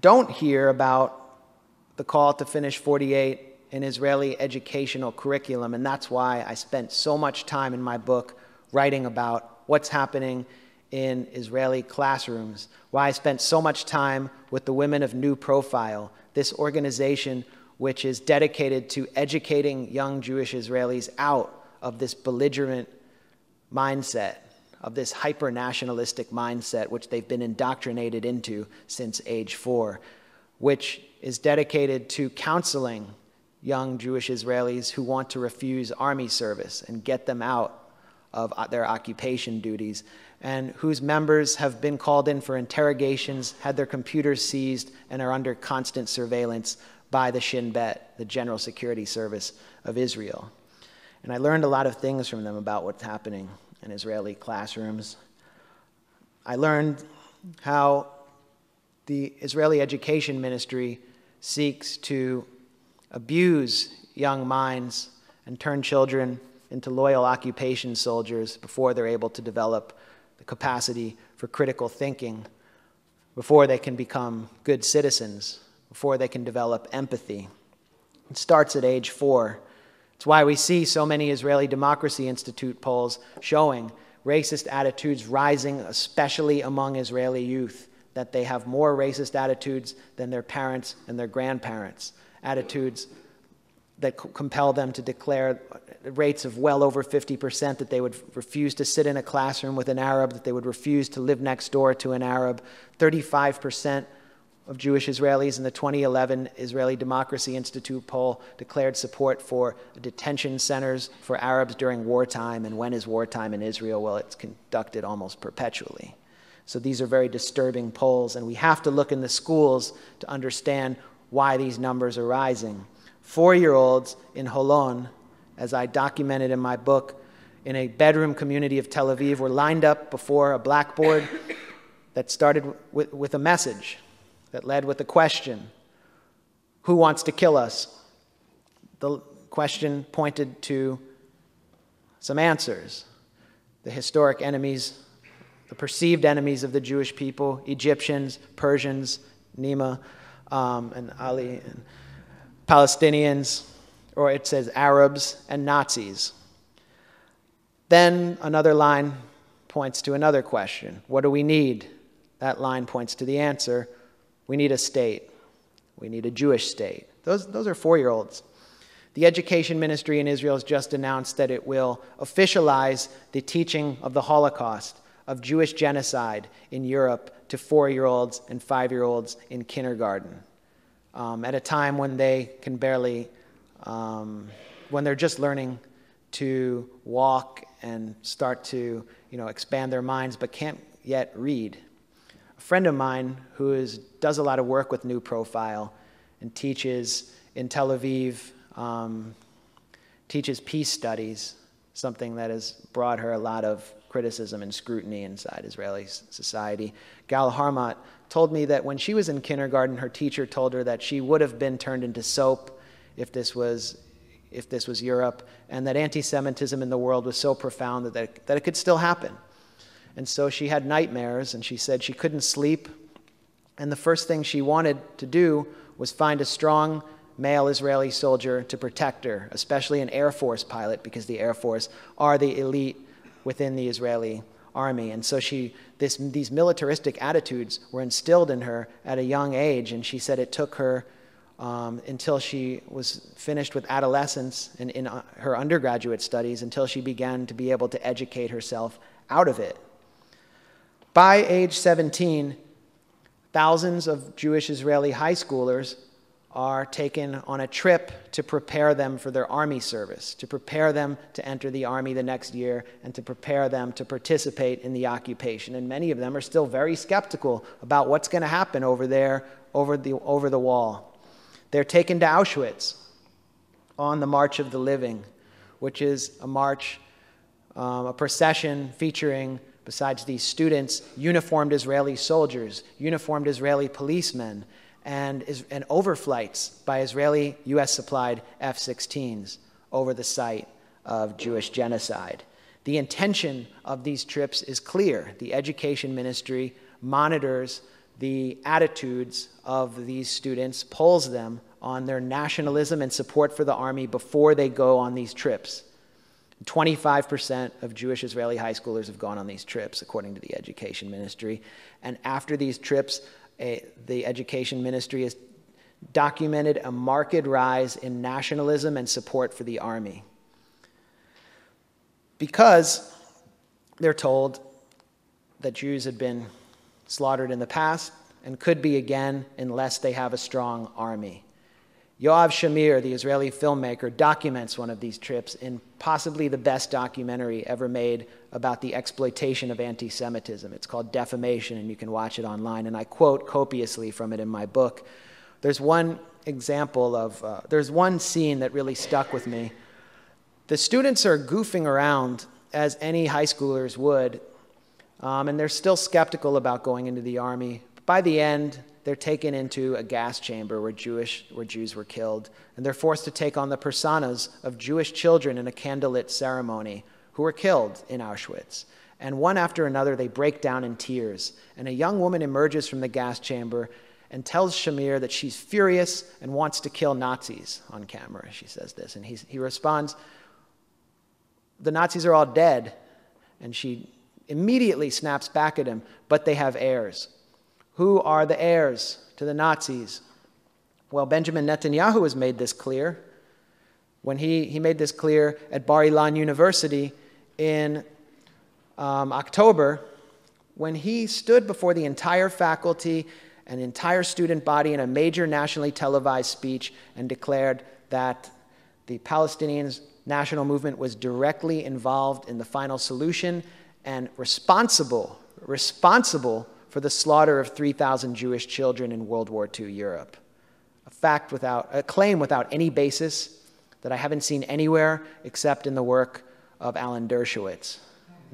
don't hear about the call to finish 48 in Israeli educational curriculum, and that's why I spent so much time in my book writing about what's happening in Israeli classrooms, why I spent so much time with the Women of New Profile, this organization which is dedicated to educating young Jewish Israelis out of this belligerent mindset, of this hyper-nationalistic mindset which they've been indoctrinated into since age 4, which is dedicated to counseling young Jewish Israelis who want to refuse army service and get them out of their occupation duties, and whose members have been called in for interrogations, had their computers seized, and are under constant surveillance by the Shin Bet, the General Security Service of Israel. And I learned a lot of things from them about what's happening in Israeli classrooms. I learned how the Israeli Education Ministry seeks to abuse young minds and turn children into loyal occupation soldiers before they're able to develop the capacity for critical thinking, before they can become good citizens, before they can develop empathy. It starts at age 4. It's why we see so many Israeli Democracy Institute polls showing racist attitudes rising, especially among Israeli youth, that they have more racist attitudes than their parents and their grandparents, attitudes that compel them to declare rates of well over 50%, that they would refuse to sit in a classroom with an Arab, that they would refuse to live next door to an Arab. 35% of Jewish Israelis in the 2011 Israeli Democracy Institute poll declared support for detention centers for Arabs during wartime. And when is wartime in Israel? Well, it's conducted almost perpetually. So these are very disturbing polls, and we have to look in the schools to understand why these numbers are rising. 4-year-olds in Holon, as I documented in my book, in a bedroom community of Tel Aviv, were lined up before a blackboard that started with a message that led with a question: who wants to kill us? The question pointed to some answers: the historic enemies, the perceived enemies of the Jewish people, Egyptians, Persians, Nima, and Ali, and Palestinians, or it says Arabs and Nazis. Then another line points to another question: what do we need? That line points to the answer: we need a state. We need a Jewish state. Those are 4-year-olds. The Education Ministry in Israel has just announced that it will officialize the teaching of the Holocaust, of Jewish genocide in Europe, to 4-year-olds and 5-year-olds in kindergarten, at a time when they can barely, when they're just learning to walk and start to, expand their minds, but can't yet read. A friend of mine who does a lot of work with New Profile and teaches in Tel Aviv, teaches peace studies, something that has brought her a lot of criticism and scrutiny inside Israeli society. Gal Harmat told me that when she was in kindergarten, her teacher told her that she would have been turned into soap if this was Europe, and that anti-Semitism in the world was so profound that it could still happen. And so she had nightmares, and she said she couldn't sleep, and the first thing she wanted to do was find a strong male Israeli soldier to protect her, especially an Air Force pilot, because the Air Force are the elite within the Israeli army. And so these militaristic attitudes were instilled in her at a young age, and she said it took her until she was finished with adolescence and in her undergraduate studies, until she began to be able to educate herself out of it. By age 17, thousands of Jewish Israeli high schoolers are taken on a trip to prepare them for their army service, to prepare them to enter the army the next year, and to prepare them to participate in the occupation. And many of them are still very skeptical about what's going to happen over there, over the wall. They're taken to Auschwitz on the March of the Living, which is a march, a procession featuring besides these students, uniformed Israeli soldiers, uniformed Israeli policemen, and overflights by Israeli US-supplied F-16s over the site of Jewish genocide. The intention of these trips is clear. The education ministry monitors the attitudes of these students, polls them on their nationalism and support for the army before they go on these trips. 25% of Jewish Israeli high schoolers have gone on these trips, according to the education ministry. And after these trips, the education ministry has documented a marked rise in nationalism and support for the army, because they're told that Jews had been slaughtered in the past and could be again unless they have a strong army. Yoav Shamir, the Israeli filmmaker, documents one of these trips in possibly the best documentary ever made about the exploitation of anti-Semitism. It's called Defamation, and you can watch it online, and I quote copiously from it in my book. There's one example of, there's one scene that really stuck with me. The students are goofing around, as any high schoolers would, and they're still skeptical about going into the army. By the end, they're taken into a gas chamber where Jews were killed, and they're forced to take on the personas of Jewish children in a candlelit ceremony who were killed in Auschwitz. And one after another, they break down in tears, and a young woman emerges from the gas chamber and tells Shamir that she's furious and wants to kill Nazis on camera. She says this, and he responds, "The Nazis are all dead." And she immediately snaps back at him, "But they have heirs." Who are the heirs to the Nazis? Well, Benjamin Netanyahu has made this clear when he made this clear at Bar-Ilan University in October, when he stood before the entire faculty and entire student body in a major nationally televised speech and declared that the Palestinian national movement was directly involved in the final solution and responsible for the slaughter of 3,000 Jewish children in World War II Europe. A claim without any basis that I haven't seen anywhere except in the work of Alan Dershowitz,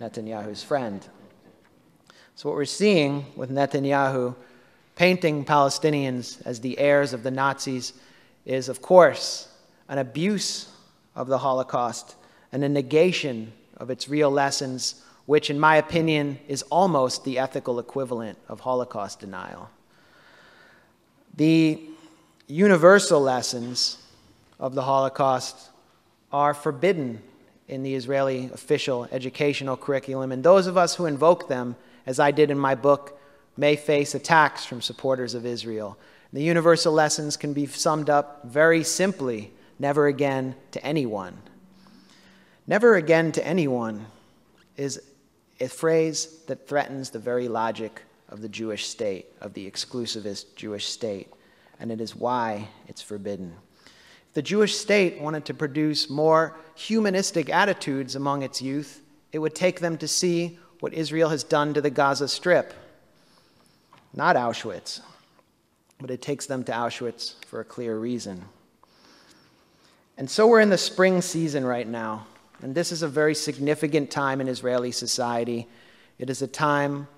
Netanyahu's friend. So what we're seeing with Netanyahu painting Palestinians as the heirs of the Nazis is, of course, an abuse of the Holocaust and a negation of its real lessons, which, in my opinion, is almost the ethical equivalent of Holocaust denial. The universal lessons of the Holocaust are forbidden in the Israeli official educational curriculum, and those of us who invoke them, as I did in my book, may face attacks from supporters of Israel. The universal lessons can be summed up very simply: never again to anyone. Never again to anyone is a phrase that threatens the very logic of the Jewish state, of the exclusivist Jewish state, and it is why it's forbidden. If the Jewish state wanted to produce more humanistic attitudes among its youth, it would take them to see what Israel has done to the Gaza Strip. Not Auschwitz, but it takes them to Auschwitz for a clear reason. And so we're in the spring season right now, and this is a very significant time in Israeli society. It is a time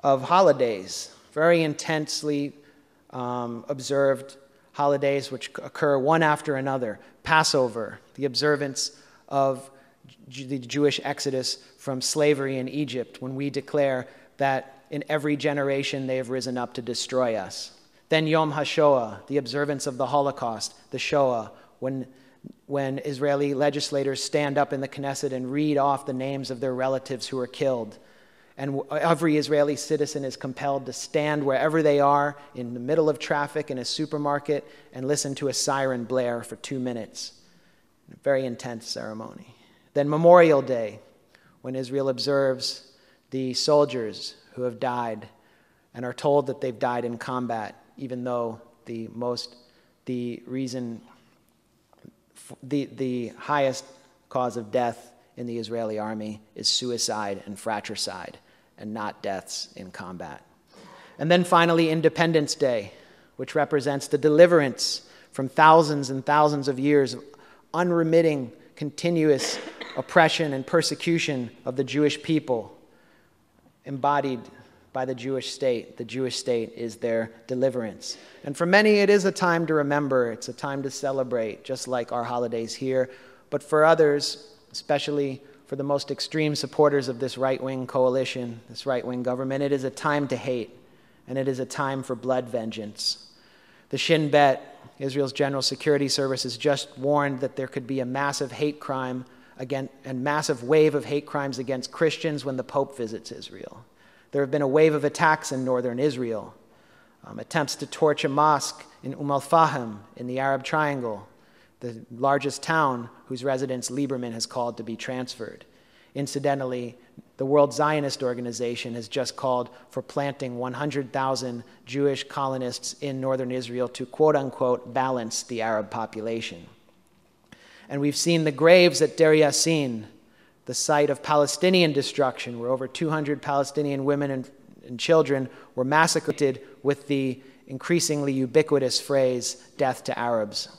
of holidays, very intensely observed holidays which occur one after another. Passover, the observance of the Jewish exodus from slavery in Egypt, when we declare that in every generation they have risen up to destroy us. Then Yom HaShoah, the observance of the Holocaust, the Shoah, when Israeli legislators stand up in the Knesset and read off the names of their relatives who were killed. And every Israeli citizen is compelled to stand wherever they are in the middle of traffic in a supermarket and listen to a siren blare for 2 minutes. A very intense ceremony. Then Memorial Day, when Israel observes the soldiers who have died and are told that they've died in combat, even though the highest cause of death in the Israeli army is suicide and fratricide, and not deaths in combat. And then finally, Independence Day, which represents the deliverance from thousands and thousands of years of unremitting, continuous oppression and persecution of the Jewish people embodied by the Jewish state. The Jewish state is their deliverance. And for many, it is a time to remember. It's a time to celebrate, just like our holidays here. But for others, especially for the most extreme supporters of this right-wing coalition, this right-wing government, it is a time to hate, and it is a time for blood vengeance. The Shin Bet, Israel's General Security Service, has just warned that there could be a massive hate crime and massive wave of hate crimes against Christians when the Pope visits Israel. There have been a wave of attacks in northern Israel, attempts to torch a mosque in al-Fahim in the Arab Triangle, the largest town whose residents Lieberman has called to be transferred. Incidentally, the World Zionist Organization has just called for planting 100,000 Jewish colonists in northern Israel to quote-unquote balance the Arab population. And we've seen the graves at Deir Yassin, the site of Palestinian destruction, where over 200 Palestinian women and children were massacred with the increasingly ubiquitous phrase, "death to Arabs,"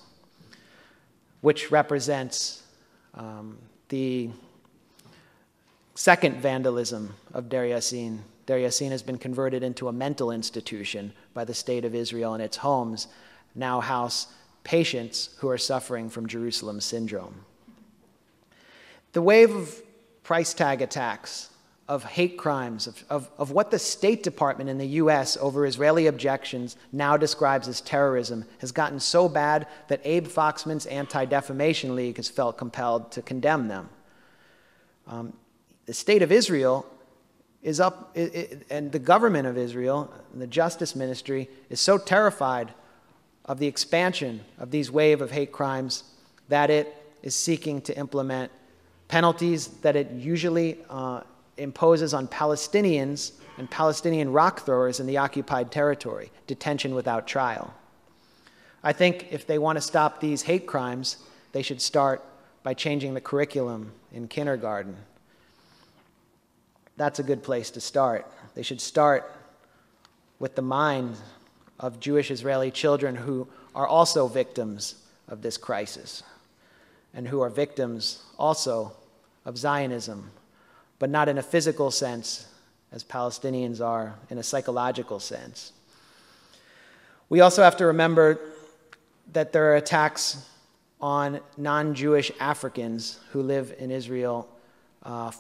which represents the second vandalism of Deir Yassin. Deir Yassin has been converted into a mental institution by the State of Israel, and its homes now house patients who are suffering from Jerusalem syndrome. The wave of price tag attacks, of hate crimes, of what the State Department in the US over Israeli objections now describes as terrorism has gotten so bad that Abe Foxman's Anti-Defamation League has felt compelled to condemn them. The State of Israel is up, and the government of Israel, and the Justice Ministry, is so terrified of the expansion of these wave of hate crimes that it is seeking to implement penalties that it usually imposes on Palestinians and Palestinian rock throwers in the occupied territory, detention without trial. I think if they want to stop these hate crimes, they should start by changing the curriculum in kindergarten. That's a good place to start. They should start with the minds of Jewish Israeli children who are also victims of this crisis and who are victims also of Zionism, but not in a physical sense as Palestinians are, in a psychological sense. We also have to remember that there are attacks on non-Jewish Africans who live in Israel.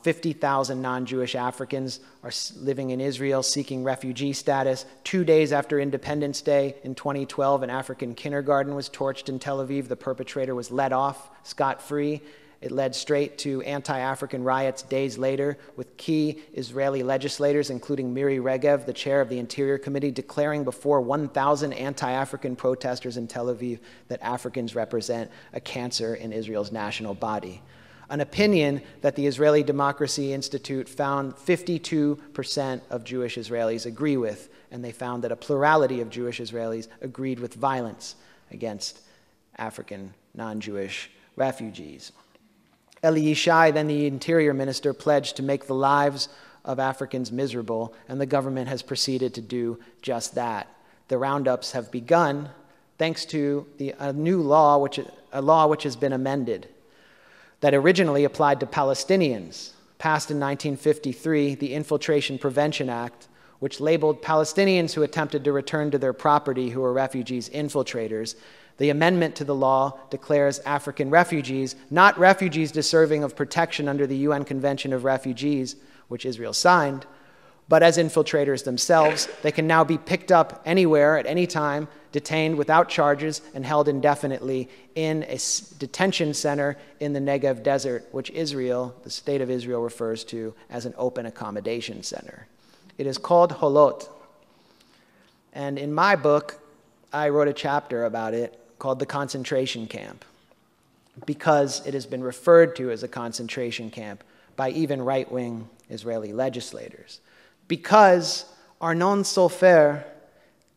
50,000 non-Jewish Africans are living in Israel seeking refugee status. 2 days after Independence Day in 2012, an African kindergarten was torched in Tel Aviv. The perpetrator was let off scot-free. It led straight to anti-African riots days later, with key Israeli legislators, including Miri Regev, the chair of the Interior Committee, declaring before 1,000 anti-African protesters in Tel Aviv that Africans represent a cancer in Israel's national body. An opinion that the Israeli Democracy Institute found 52% of Jewish Israelis agree with, and they found that a plurality of Jewish Israelis agreed with violence against African non-Jewish refugees. Eli Yishai, then the Interior Minister, pledged to make the lives of Africans miserable, and the government has proceeded to do just that. The roundups have begun thanks to a law which has been amended, that originally applied to Palestinians, passed in 1953, the Infiltration Prevention Act, which labeled Palestinians who attempted to return to their property who were refugees infiltrators. The amendment to the law declares African refugees not refugees deserving of protection under the UN Convention of Refugees, which Israel signed, but as infiltrators themselves. They can now be picked up anywhere at any time, detained without charges, and held indefinitely in a detention center in the Negev desert, which Israel, the state of Israel, refers to as an open accommodation center. It is called Holot. And in my book, I wrote a chapter about it called The Concentration Camp, because it has been referred to as a concentration camp by even right-wing Israeli legislators. Because Arnon Sofer,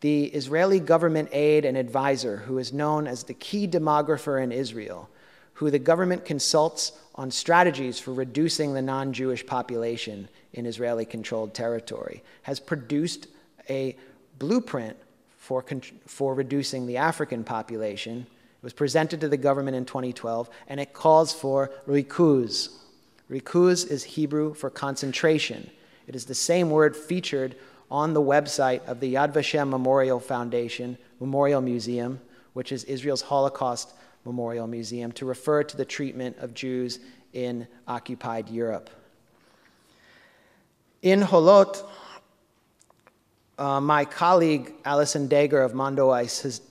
the Israeli government aide and advisor who is known as the key demographer in Israel, who the government consults on strategies for reducing the non-Jewish population in Israeli-controlled territory, has produced a blueprint for reducing the African population, was presented to the government in 2012, and it calls for rikuz. Rikuz is Hebrew for concentration. It is the same word featured on the website of the Yad Vashem Memorial Foundation Memorial Museum, which is Israel's Holocaust Memorial Museum, to refer to the treatment of Jews in occupied Europe. In Holot, my colleague Alison Dager of Mondoise has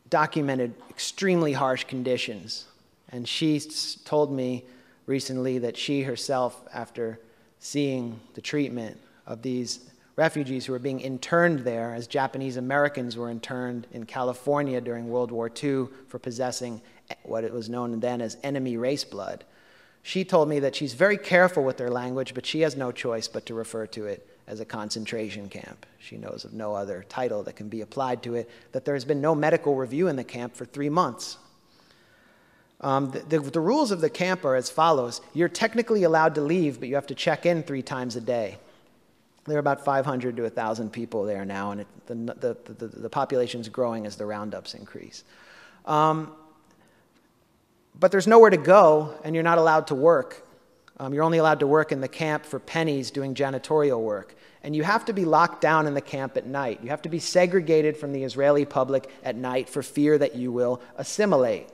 documented extremely harsh conditions. And she told me recently that she herself, after seeing the treatment of these refugees who were being interned there, as Japanese Americans were interned in California during World War II for possessing what it was known then as enemy race blood, she told me that she's very careful with their language, but she has no choice but to refer to it as a concentration camp. She knows of no other title that can be applied to it, that there has been no medical review in the camp for 3 months. The rules of the camp are as follows. You're technically allowed to leave, but you have to check in 3 times a day. There are about 500 to 1,000 people there now, and the population's growing as the roundups increase. But there's nowhere to go, and you're not allowed to work. You're only allowed to work in the camp for pennies doing janitorial work. And you have to be locked down in the camp at night. You have to be segregated from the Israeli public at night for fear that you will assimilate.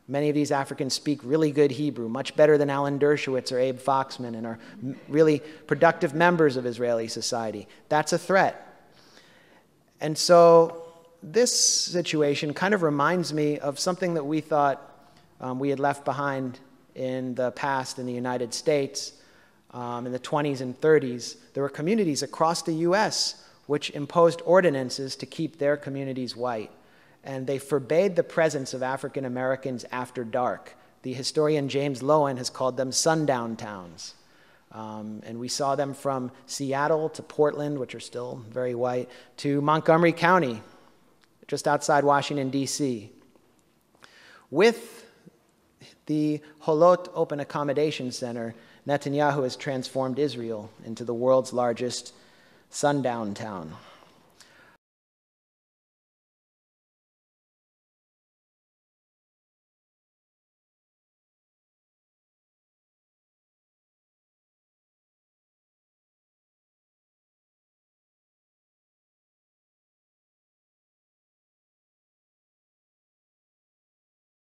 Many of these Africans speak really good Hebrew, much better than Alan Dershowitz or Abe Foxman, and are really productive members of Israeli society. That's a threat. And so this situation kind of reminds me of something that we thought we had left behind in the past in the United States. In the 20s and 30s, there were communities across the US which imposed ordinances to keep their communities white. And they forbade the presence of African Americans after dark. The historian James Lowen has called them sundown towns. And we saw them from Seattle to Portland, which are still very white, to Montgomery County, just outside Washington, D.C. With the Holot Open Accommodation Center, Netanyahu has transformed Israel into the world's largest sundown town.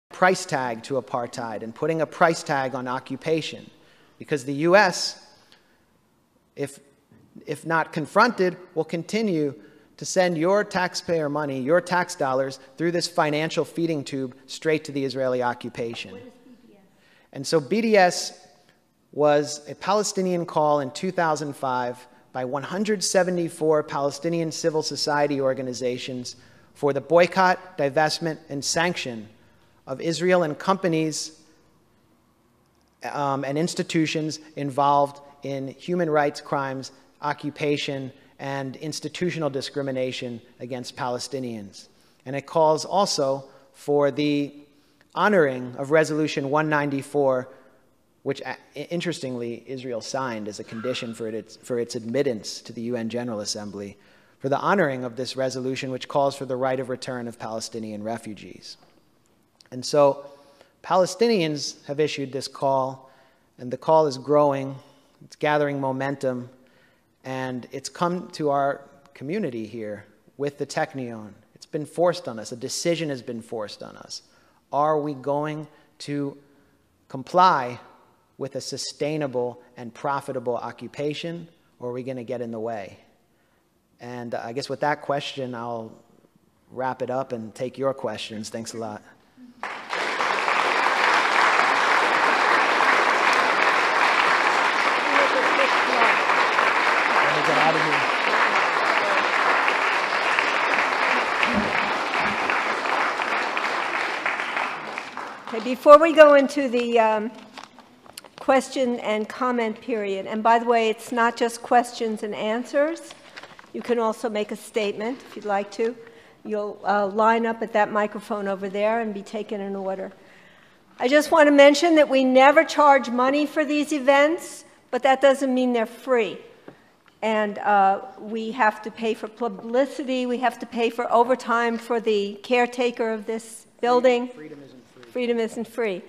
Price tag to apartheid and putting a price tag on occupation, because the U.S., if not confronted, will continue to send your taxpayer money, your tax dollars, through this financial feeding tube straight to the Israeli occupation. What is BDS? And so BDS was a Palestinian call in 2005 by 174 Palestinian civil society organizations for the boycott, divestment, and sanction of Israel and companies and institutions involved in human rights crimes, occupation, and institutional discrimination against Palestinians. And it calls also for the honoring of Resolution 194, which, interestingly, Israel signed as a condition for its admittance to the UN General Assembly, for the honoring of this resolution, which calls for the right of return of Palestinian refugees. And so Palestinians have issued this call, and the call is growing, it's gathering momentum, and it's come to our community here with the Technion. It's been forced on us. A decision has been forced on us. Are we going to comply with a sustainable and profitable occupation, or are we going to get in the way? And I guess with that question, I'll wrap it up and take your questions. Thanks a lot. Get out of here. Okay, before we go into the question and comment period, and by the way, it's not just questions and answers. You can also make a statement if you'd like to. You'll line up at that microphone over there and be taken in order. I just want to mention that we never charge money for these events, but that doesn't mean they're free. And we have to pay for publicity. We have to pay for overtime for the caretaker of this building. Freedom isn't free. Freedom isn't free.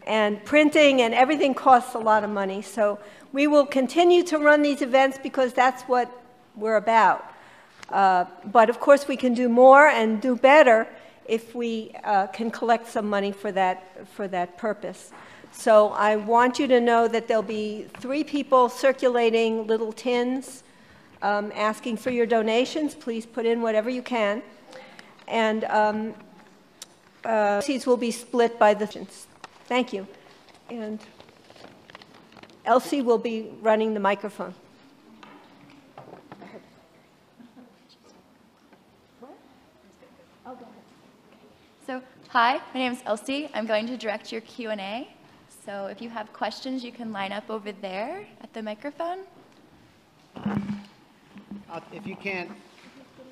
And printing and everything costs a lot of money. So we will continue to run these events because that's what we're about. But of course we can do more and do better if we can collect some money for that purpose. So I want you to know that there'll be 3 people circulating little tins asking for your donations. Please put in whatever you can. And proceeds will be split by the... Thank you. And Elsie will be running the microphone. So, hi, my name is Elsie. I'm going to direct your Q&A. So if you have questions, you can line up over there at the microphone. If you can't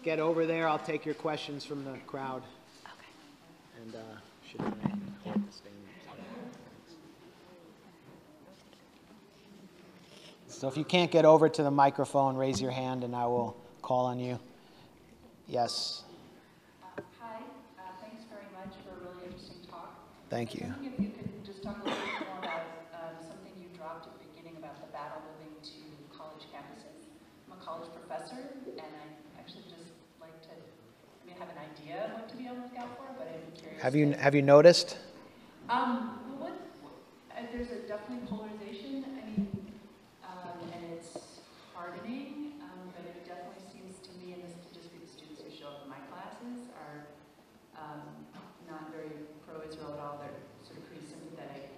get over there, I'll take your questions from the crowd. Okay. And should I hold the stand? So if you can't get over to the microphone, raise your hand and I will call on you. Yes. Hi, thanks very much for a really interesting talk. Thank you. I was wondering if you could just talk a little bit more about something you dropped at the beginning about the battle moving to college campuses. I'm a college professor, and I actually just like to have an idea of what to be on the lookout for, but I'm curious. Have you noticed? Well, there's a definitely polarization. I mean, and it's hardening, but it definitely seems to me, and this is just the students who show up in my classes are not very pro-Israel at all. They're sort of pretty sympathetic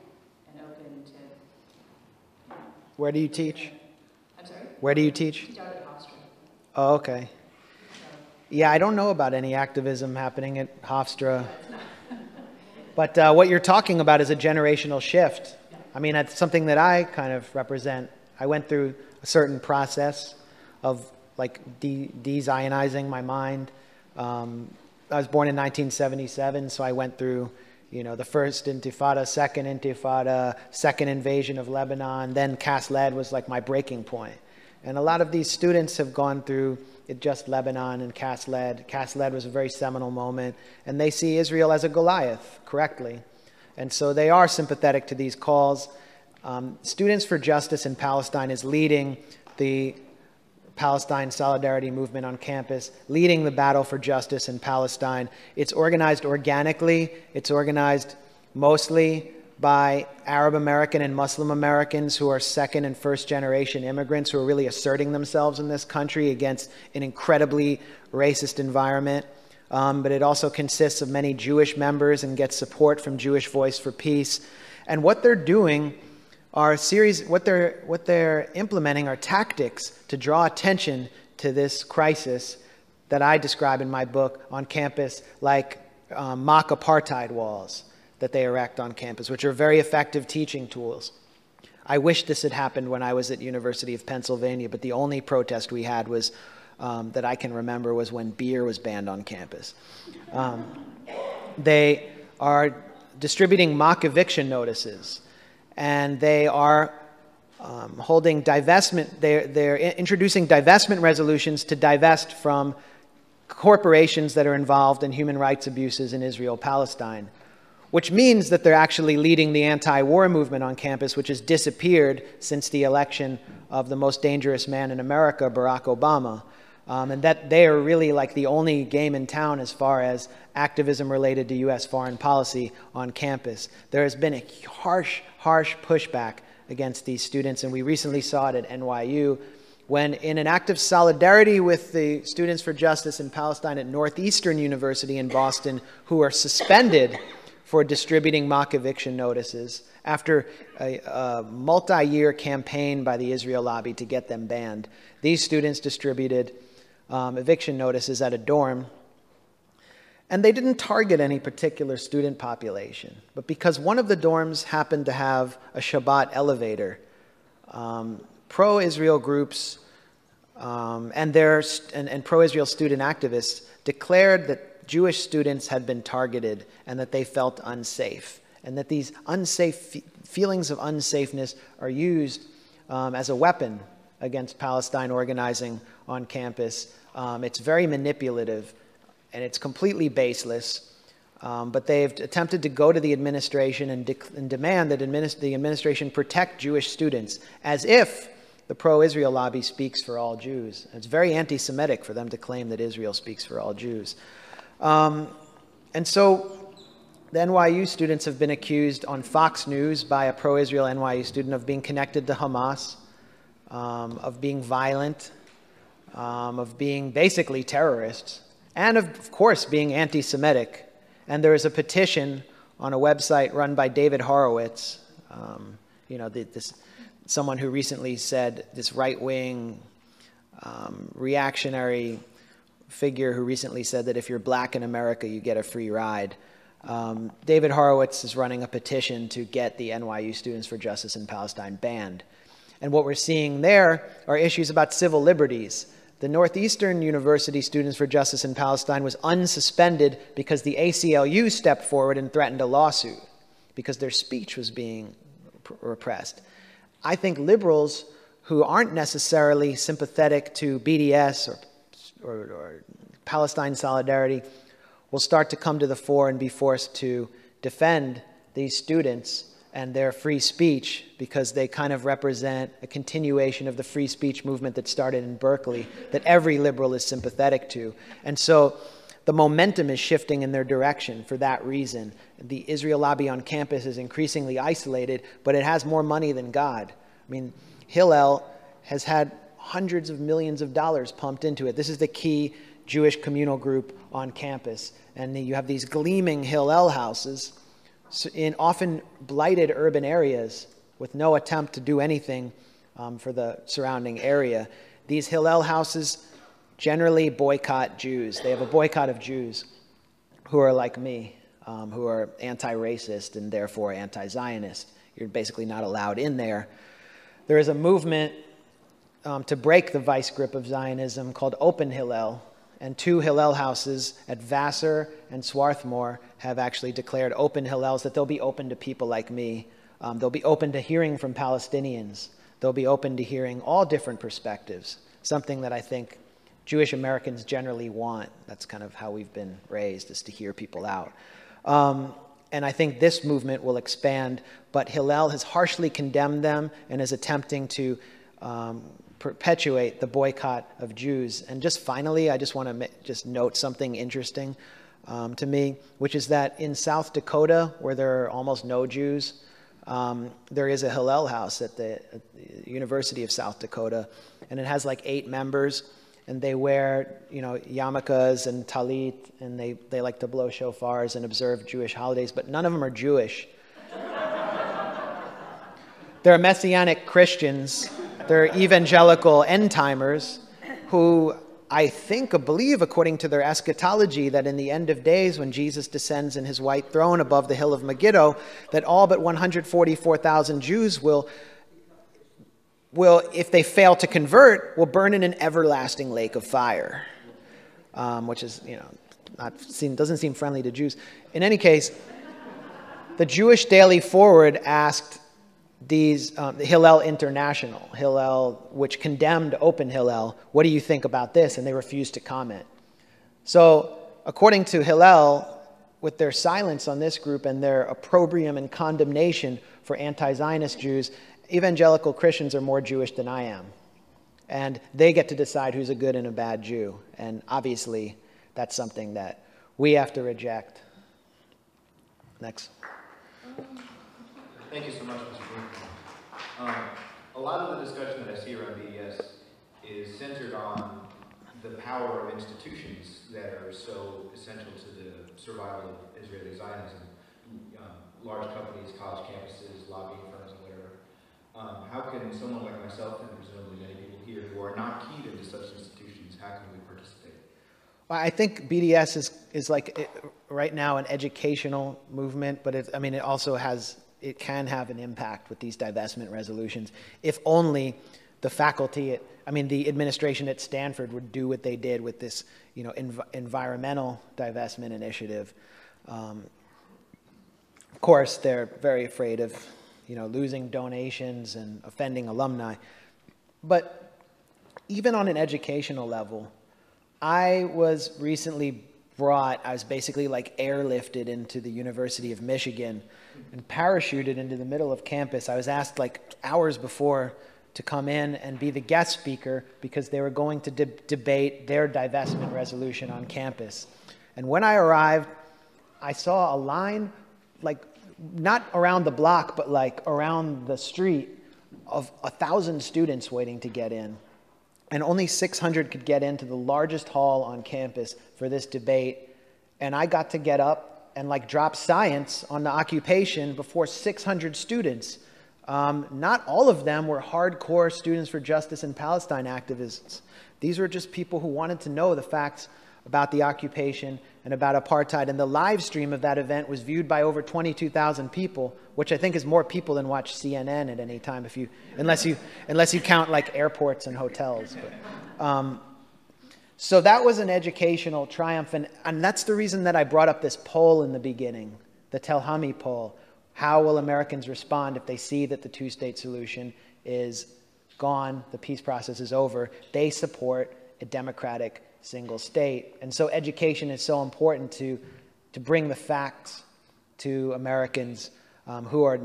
and open to. Where do you teach? I'm sorry? Where do you teach? I teach out at Hofstra. Oh, okay. Yeah, I don't know about any activism happening at Hofstra. But what you're talking about is a generational shift. I mean, that's something that I kind of represent. I went through a certain process of like de-Zionizing my mind. I was born in 1977, so I went through, the first Intifada, second Intifada, second invasion of Lebanon, then Cast Lead was like my breaking point. And a lot of these students have gone through just Lebanon and Cast Lead. Cast Lead was a very seminal moment, and they see Israel as a Goliath, correctly. And so they are sympathetic to these calls. Students for Justice in Palestine is leading the Palestine Solidarity Movement on campus, leading the battle for justice in Palestine. It's organized organically. It's organized mostly by Arab American and Muslim Americans who are second and first generation immigrants who are really asserting themselves in this country against an incredibly racist environment. But it also consists of many Jewish members and gets support from Jewish Voice for Peace. And what they're doing are what they're implementing are tactics to draw attention to this crisis that I describe in my book on campus, like mock apartheid walls that they erect on campus, which are very effective teaching tools. I wish this had happened when I was at University of Pennsylvania, but the only protest we had was that I can remember was when beer was banned on campus. They are distributing mock eviction notices, and they are holding divestment. They're introducing divestment resolutions to divest from corporations that are involved in human rights abuses in Israel-Palestine, which means that they're actually leading the anti-war movement on campus, which has disappeared since the election of the most dangerous man in America, Barack Obama. And that they are really like the only game in town as far as activism related to U.S. foreign policy on campus. There has been a harsh pushback against these students, and we recently saw it at NYU when, in an act of solidarity with the Students for Justice in Palestine at Northeastern University in Boston, who are suspended for distributing mock eviction notices after a multi-year campaign by the Israel lobby to get them banned. These students distributed eviction notices at a dorm, and they didn't target any particular student population. But because one of the dorms happened to have a Shabbat elevator, pro-Israel groups and pro-Israel student activists declared that Jewish students had been targeted and that they felt unsafe, and that these feelings of unsafeness are used as a weapon against Palestine organizing on campus. It's very manipulative, and it's completely baseless. But they've attempted to go to the administration and demand that the administration protect Jewish students, as if the pro-Israel lobby speaks for all Jews. It's very anti-Semitic for them to claim that Israel speaks for all Jews. And so the NYU students have been accused on Fox News by a pro-Israel NYU student of being connected to Hamas, of being violent, of being basically terrorists, and of course being anti-Semitic. And there is a petition on a website run by David Horowitz, someone who recently said, this right-wing reactionary figure who recently said that if you're black in America, you get a free ride. David Horowitz is running a petition to get the NYU Students for Justice in Palestine banned. And what we're seeing there are issues about civil liberties. The Northeastern University Students for Justice in Palestine was unsuspended because the ACLU stepped forward and threatened a lawsuit because their speech was being repressed. I think liberals who aren't necessarily sympathetic to BDS or Palestine solidarity will start to come to the fore and be forced to defend these students and their free speech, because they kind of represent a continuation of the free speech movement that started in Berkeley, that every liberal is sympathetic to. And so the momentum is shifting in their direction for that reason. The Israel lobby on campus is increasingly isolated, but it has more money than God. I mean, Hillel has had hundreds of millions of dollars pumped into it. This is the key Jewish communal group on campus. And you have these gleaming Hillel houses in often blighted urban areas with no attempt to do anything for the surrounding area. These Hillel houses generally boycott Jews. They have a boycott of Jews who are like me, who are anti-racist and therefore anti-Zionist. You're basically not allowed in there. There is a movement to break the vice grip of Zionism called Open Hillel, and 2 Hillel houses at Vassar and Swarthmore have actually declared open Hillels, that they'll be open to people like me. They'll be open to hearing from Palestinians. They'll be open to hearing all different perspectives, something that I think Jewish Americans generally want. That's kind of how we've been raised, is to hear people out. And I think this movement will expand, but Hillel has harshly condemned them and is attempting to perpetuate the boycott of Jews. And just finally, I just want to just note something interesting to me, which is that in South Dakota, where there are almost no Jews, there is a Hillel house at the University of South Dakota, and it has like 8 members, and they wear, yarmulkes and talit, and they like to blow shofars and observe Jewish holidays, but none of them are Jewish. They're Messianic Christians. They're evangelical end-timers who I believe, according to their eschatology, that in the end of days, when Jesus descends in his white throne above the hill of Megiddo, that all but 144,000 Jews will, if they fail to convert, will burn in an everlasting lake of fire, which is, doesn't seem friendly to Jews. In any case, the Jewish Daily Forward asked Hillel International, Hillel, which condemned Open Hillel, what do you think about this? And they refused to comment. So according to Hillel, with their silence on this group and their opprobrium and condemnation for anti-Zionist Jews, evangelical Christians are more Jewish than I am. And they get to decide who's a good and a bad Jew. And obviously, that's something that we have to reject. Next. Thank you so much, Mr. Blumenthal. A lot of the discussion that I see around BDS is centered on the power of institutions that are so essential to the survival of Israeli Zionism. Large companies, college campuses, lobbying firms, and whatever. How can someone like myself, and presumably many people here who are not keyed into such institutions, how can we participate? Well, I think BDS is like right now an educational movement, but it also has. It can have an impact with these divestment resolutions, if only the faculty, the administration at Stanford would do what they did with this, environmental divestment initiative. Of course, they're very afraid of, losing donations and offending alumni. But even on an educational level, I was recently I was basically like airlifted into the University of Michigan and parachuted into the middle of campus. I was asked like hours before to come in and be the guest speaker because they were going to debate their divestment resolution on campus. And when I arrived, I saw a line, like not around the block, but like around the street of 1,000 students waiting to get in. And only 600 could get into the largest hall on campus for this debate. And I got to get up and like drop science on the occupation before 600 students. Not all of them were hardcore Students for Justice in Palestine activists. These were just people who wanted to know the facts about the occupation and about apartheid. And the live stream of that event was viewed by over 22,000 people, which I think is more people than watch CNN at any time, unless you count like airports and hotels. But, so that was an educational triumph, and that's the reason that I brought up this poll in the beginning, the Telhami poll. How will Americans respond if they see that the two-state solution is gone, the peace process is over? They support a democratic single state. And so education is so important to bring the facts to Americans who are,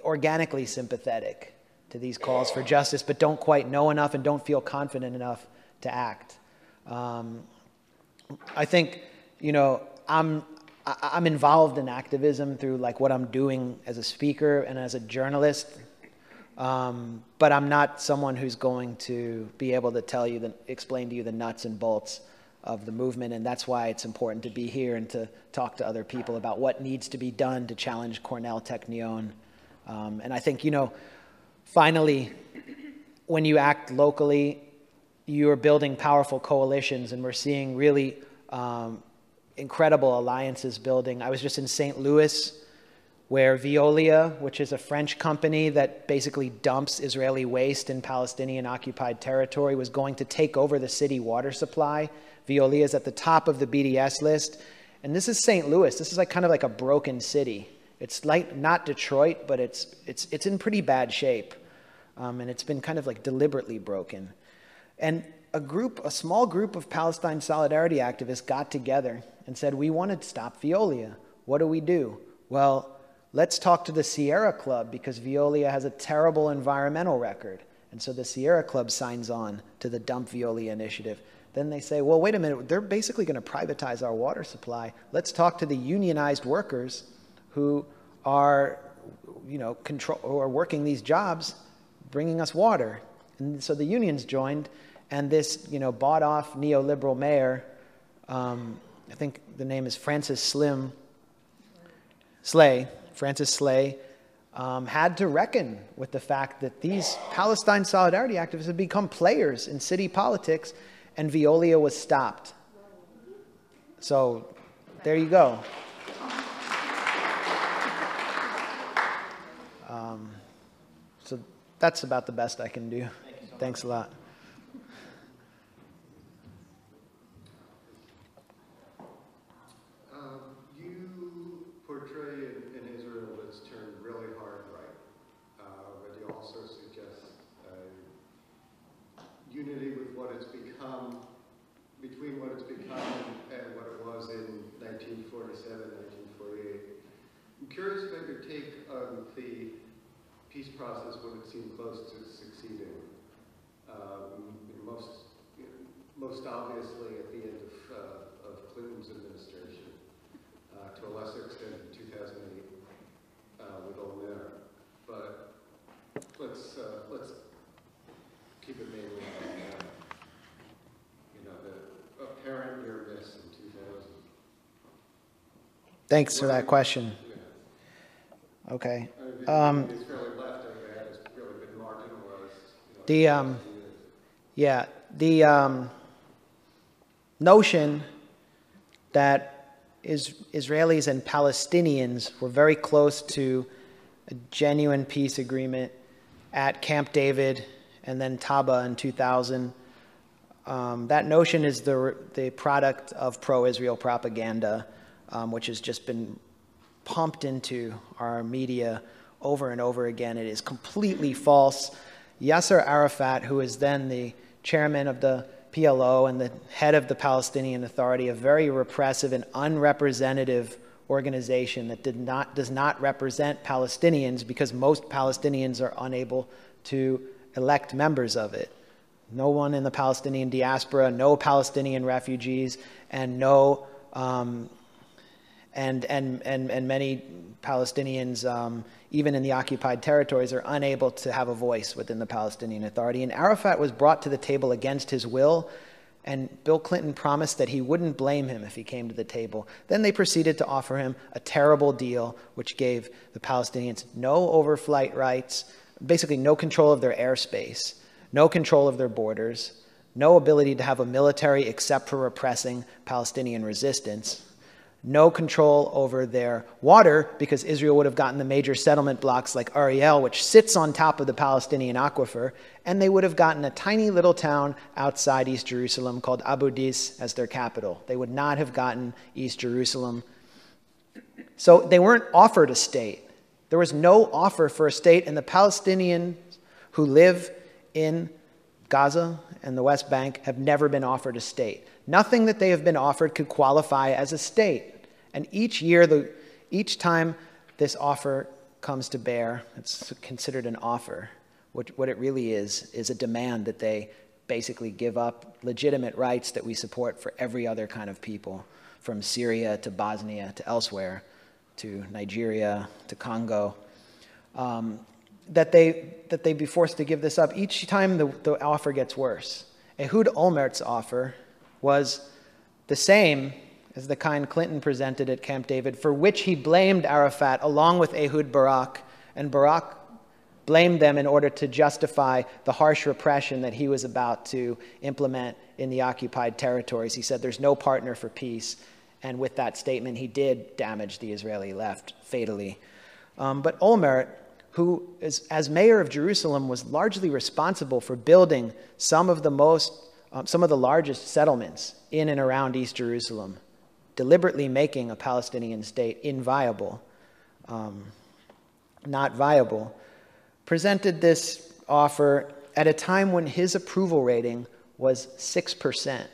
organically sympathetic to these calls for justice, but don't quite know enough and don't feel confident enough to act. I think, I'm involved in activism through like what I'm doing as a speaker and as a journalist, but I'm not someone who's going to be able to explain to you the nuts and bolts of the movement, and that's why it's important to be here and to talk to other people about what needs to be done to challenge Cornell-Technion. And I think, finally, when you act locally, you're building powerful coalitions, and we're seeing really incredible alliances building. I was just in St. Louis, where Veolia, which is a French company that basically dumps Israeli waste in Palestinian-occupied territory, was going to take over the city water supply. Veolia is at the top of the BDS list. And this is St. Louis. This is like kind of like a broken city. It's like not Detroit, but it's in pretty bad shape. And it's been kind of like deliberately broken. And a small group of Palestine solidarity activists got together and said, we want to stop Veolia. What do? Well, let's talk to the Sierra Club because Veolia has a terrible environmental record. And so the Sierra Club signs on to the Dump Veolia initiative. Then they say, well, wait a minute, they're basically going to privatize our water supply. Let's talk to the unionized workers who are, who are working these jobs, bringing us water. And so the unions joined, and this, bought-off neoliberal mayor, I think the name is Francis Slay, had to reckon with the fact that these Palestine solidarity activists had become players in city politics, and Veolia was stopped. So there you go. So that's about the best I can do. Thanks a lot. You portray an Israel that's turned really hard right, but you also suggest unity with what it's become, between what it's become and what it was in 1947, 1948. I'm curious about your take on the peace process when it seemed close to succeeding. Most obviously at the end of Clinton's administration, to a lesser extent in 2008 with Olmert. But let's keep it mainly on the apparent near miss in 2000. Thanks for that question. Yeah. Okay. It's fairly left of that. It's really been marginalized. The notion that Israelis and Palestinians were very close to a genuine peace agreement at Camp David and then Taba in 2000. That notion is the product of pro-Israel propaganda, which has just been pumped into our media over and over again. It is completely false. Yasser Arafat, who is then the chairman of the PLO and the head of the Palestinian Authority, a very repressive and unrepresentative organization that does not represent Palestinians because most Palestinians are unable to elect members of it. No one in the Palestinian diaspora, no Palestinian refugees, and many Palestinians, even in the occupied territories, are unable to have a voice within the Palestinian Authority. And Arafat was brought to the table against his will, and Bill Clinton promised that he wouldn't blame him if he came to the table. Then they proceeded to offer him a terrible deal, which gave the Palestinians no overflight rights, basically no control of their airspace, no control of their borders, no ability to have a military except for repressing Palestinian resistance, no control over their water because Israel would have gotten the major settlement blocks like Ariel, which sits on top of the Palestinian aquifer, and they would have gotten a tiny little town outside East Jerusalem called Abu Dis as their capital. They would not have gotten East Jerusalem. So they weren't offered a state. There was no offer for a state, and the Palestinians who live in Gaza and the West Bank have never been offered a state. Nothing that they have been offered could qualify as a state. And each year, each time this offer comes to bear, it's considered an offer. What it really is a demand that they basically give up legitimate rights that we support for every other kind of people, from Syria to Bosnia to elsewhere, to Nigeria to Congo, that they be forced to give this up. Each time the offer gets worse. Ehud Olmert's offer was the same as the kind Clinton presented at Camp David, for which he blamed Arafat along with Ehud Barak, and Barak blamed them in order to justify the harsh repression that he was about to implement in the occupied territories. He said there's no partner for peace, and with that statement he did damage the Israeli left fatally. But Olmert, who as mayor of Jerusalem was largely responsible for building some of the largest settlements in and around East Jerusalem, deliberately making a Palestinian state inviable, not viable, presented this offer at a time when his approval rating was 6%.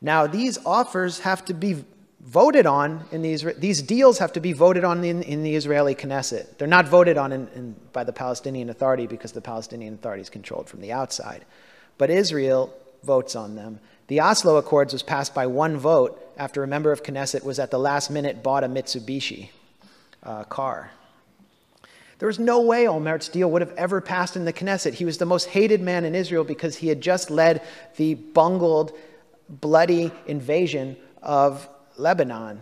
Now, these offers have to be voted on in these deals have to be voted on in the Israeli Knesset. They're not voted on by the Palestinian Authority because the Palestinian Authority is controlled from the outside. But Israel votes on them. The Oslo Accords was passed by one vote after a member of Knesset was at the last minute bought a Mitsubishi car. There was no way Olmert's deal would have ever passed in the Knesset. He was the most hated man in Israel because he had just led the bungled, bloody invasion of Lebanon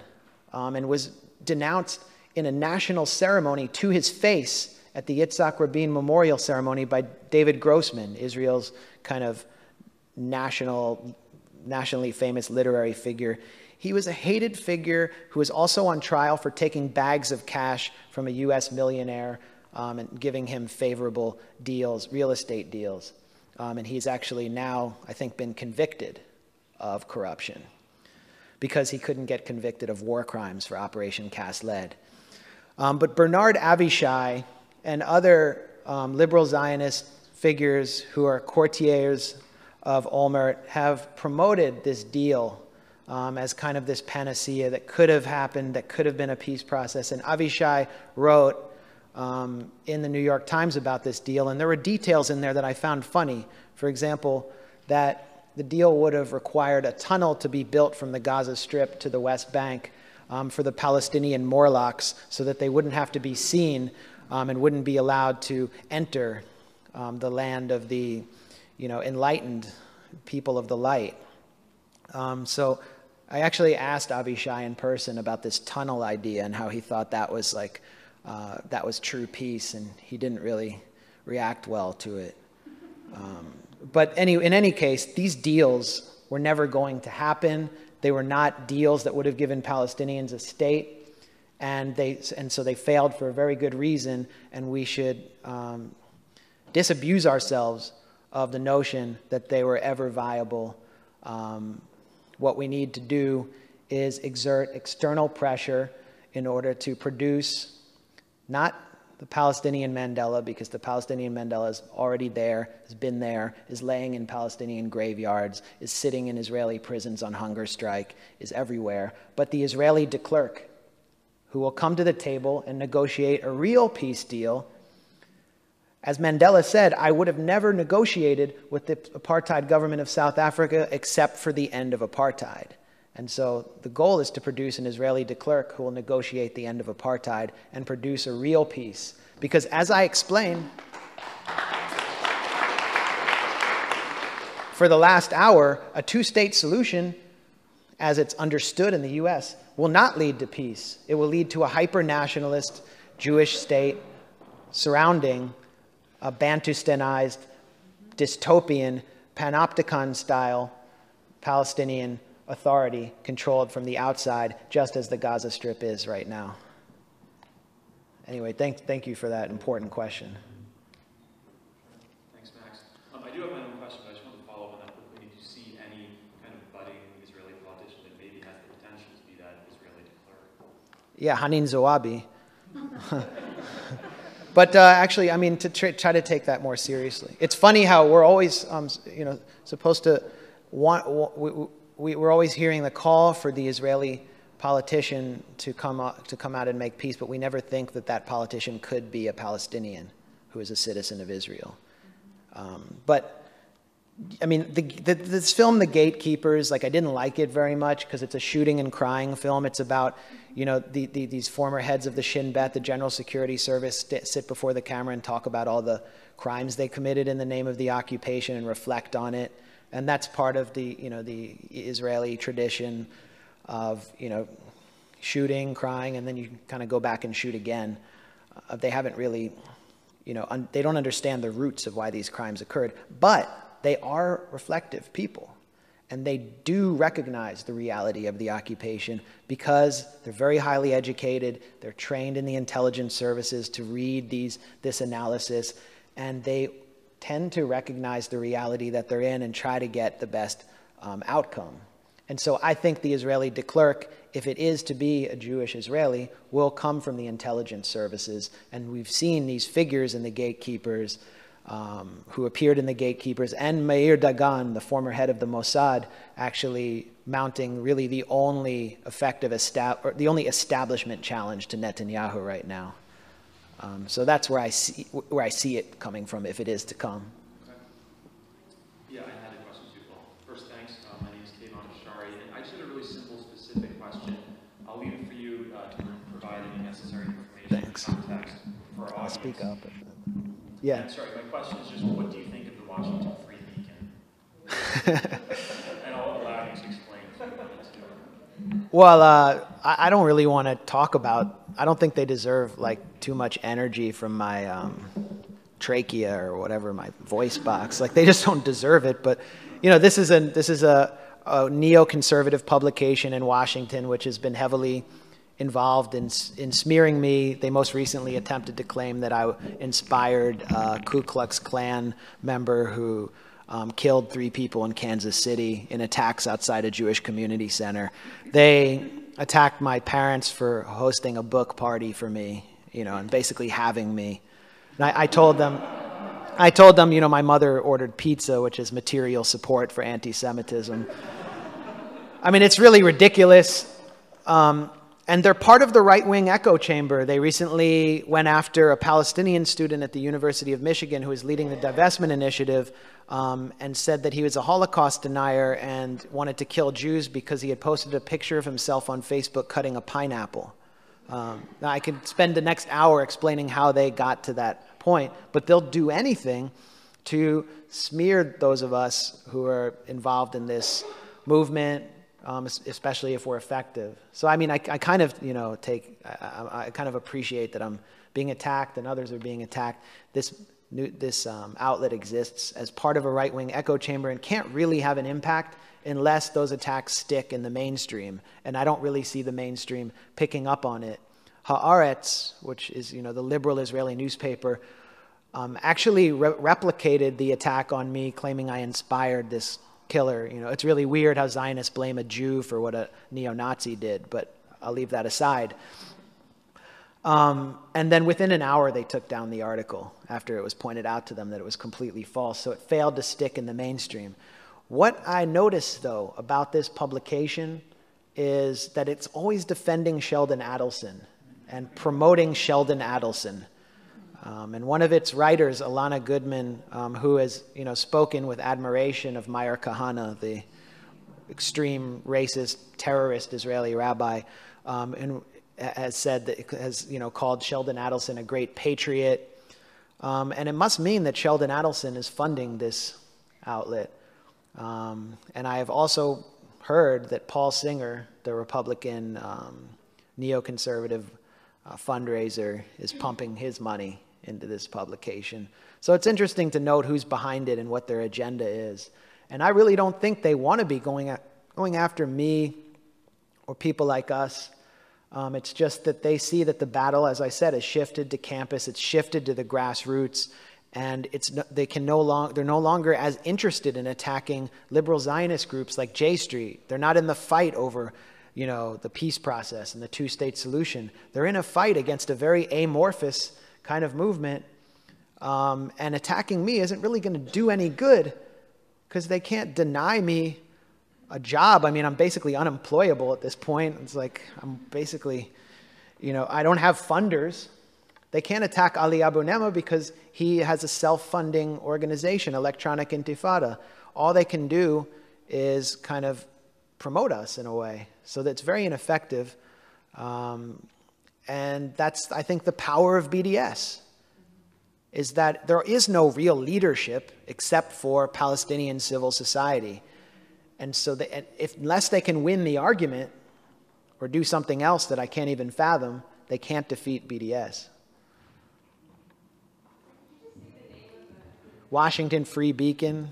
and was denounced in a national ceremony to his face at the Yitzhak Rabin Memorial Ceremony by David Grossman, Israel's kind of nationally famous literary figure. He was a hated figure who was also on trial for taking bags of cash from a U.S. millionaire and giving him favorable deals, real estate deals. And he's actually now, I think, been convicted of corruption because he couldn't get convicted of war crimes for Operation Cast Lead. But Bernard Avishai and other liberal Zionist figures who are courtiers of Olmert have promoted this deal as kind of this panacea that could have happened, that could have been a peace process. And Avishai wrote in the New York Times about this deal, and there were details in there that I found funny. For example, that the deal would have required a tunnel to be built from the Gaza Strip to the West Bank for the Palestinian Morlocks so that they wouldn't have to be seen and wouldn't be allowed to enter the land of the enlightened people of the light. So I actually asked Avishai in person about this tunnel idea and how he thought that was that was true peace, and he didn't really react well to it. But in any case, these deals were never going to happen. They were not deals that would have given Palestinians a state, and so they failed for a very good reason, and we should disabuse ourselves of the notion that they were ever viable. What we need to do is exert external pressure in order to produce not the Palestinian Mandela, because the Palestinian Mandela is already there, has been there, is laying in Palestinian graveyards, is sitting in Israeli prisons on hunger strike, is everywhere. But the Israeli de Klerk, who will come to the table and negotiate a real peace deal. As Mandela said, I would have never negotiated with the apartheid government of South Africa except for the end of apartheid. And so the goal is to produce an Israeli de Klerk who will negotiate the end of apartheid and produce a real peace. Because as I explained for the last hour, a two-state solution, as it's understood in the US, will not lead to peace. It will lead to a hyper-nationalist Jewish state surrounding a Bantustanized, dystopian, panopticon-style Palestinian authority controlled from the outside, just as the Gaza Strip is right now. Anyway, thank you for that important question. Thanks, Max. I do have my own question, but I just want to follow up on that quickly. Do you see any kind of budding Israeli politician that maybe has the potential to be that Israeli de Klerk? Yeah, Hanin Zoabi. But actually, I mean, to try to take that more seriously. It's funny how we're always, supposed to we're always hearing the call for the Israeli politician to come out and make peace, but we never think that that politician could be a Palestinian who is a citizen of Israel. But I mean, this film, The Gatekeepers, like I didn't like it very much because it's a shooting and crying film. It's about, these former heads of the Shin Bet, the General Security Service, sit before the camera and talk about all the crimes they committed in the name of the occupation and reflect on it. And that's part of the, the Israeli tradition of, shooting, crying, and then you kind of go back and shoot again. They haven't really, they don't understand the roots of why these crimes occurred, but they are reflective people, and they do recognize the reality of the occupation because they're very highly educated, they're trained in the intelligence services to read this analysis, and they tend to recognize the reality that they're in and try to get the best outcome. And so I think the Israeli de Klerk, if it is to be a Jewish Israeli, will come from the intelligence services, and we've seen these figures in The Gatekeepers who appeared in The Gatekeepers, and Meir Dagan, the former head of the Mossad, actually mounting really the only effective the only establishment challenge to Netanyahu right now. So that's where I see it coming from, if it is to come. Okay. Yeah, I had a question too. Well, first, thanks. My name is Kayvon Ashari, and I just had a really simple, specific question. I'll leave it for you to provide any necessary information and context for our audience. I'll speak up. Yeah. And sorry, my question is just, what do you think of the Washington Free Beacon? And I'll allow you to explain if you want to. Well, I don't really want to talk about, I don't think they deserve like too much energy from my trachea or whatever, my voice box. Like they just don't deserve it. But, this is a neoconservative publication in Washington, which has been heavily involved in smearing me. They most recently attempted to claim that I inspired a Ku Klux Klan member who killed 3 people in Kansas City in attacks outside a Jewish community center. They attacked my parents for hosting a book party for me, and basically having me. And I told them, my mother ordered pizza, which is material support for anti-Semitism. I mean, it's really ridiculous. And they're part of the right-wing echo chamber. They recently went after a Palestinian student at the University of Michigan who was leading the divestment initiative and said that he was a Holocaust denier and wanted to kill Jews because he had posted a picture of himself on Facebook cutting a pineapple. Now, I could spend the next hour explaining how they got to that point, but they'll do anything to smear those of us who are involved in this movement, especially if we're effective. So I mean, I kind of, I kind of appreciate that I'm being attacked and others are being attacked. This outlet exists as part of a right-wing echo chamber and can't really have an impact unless those attacks stick in the mainstream. And I don't really see the mainstream picking up on it. Haaretz, which is, the liberal Israeli newspaper, actually replicated the attack on me, claiming I inspired this killer. It's really weird how Zionists blame a Jew for what a neo-Nazi did, but I'll leave that aside. And then within an hour, they took down the article after it was pointed out to them that it was completely false. So it failed to stick in the mainstream. What I noticed, though, about this publication is that it's always defending Sheldon Adelson and promoting Sheldon Adelson. And one of its writers, Alana Goodman, who has spoken with admiration of Meir Kahane, the extreme racist, terrorist Israeli rabbi, and has said that has called Sheldon Adelson a great patriot, and it must mean that Sheldon Adelson is funding this outlet. And I have also heard that Paul Singer, the Republican neoconservative fundraiser, is pumping his money into this publication. So it's interesting to note who's behind it and what their agenda is. And I really don't think they want to be going after me or people like us. It's just that they see that the battle, as I said, has shifted to campus. It's shifted to the grassroots, and they're no longer as interested in attacking liberal Zionist groups like J Street. They're not in the fight over, the peace process and the two-state solution. They're in a fight against a very amorphous kind of movement, and attacking me isn't really going to do any good because they can't deny me a job. I mean, I'm basically unemployable at this point. It's like I'm basically, I don't have funders. They can't attack Ali Abu Nema because he has a self-funding organization, Electronic Intifada. All they can do is kind of promote us in a way. So that's very ineffective. And that's, I think, the power of BDS, is that there is no real leadership except for Palestinian civil society. And so unless they can win the argument or do something else that I can't even fathom, they can't defeat BDS. Washington Free Beacon.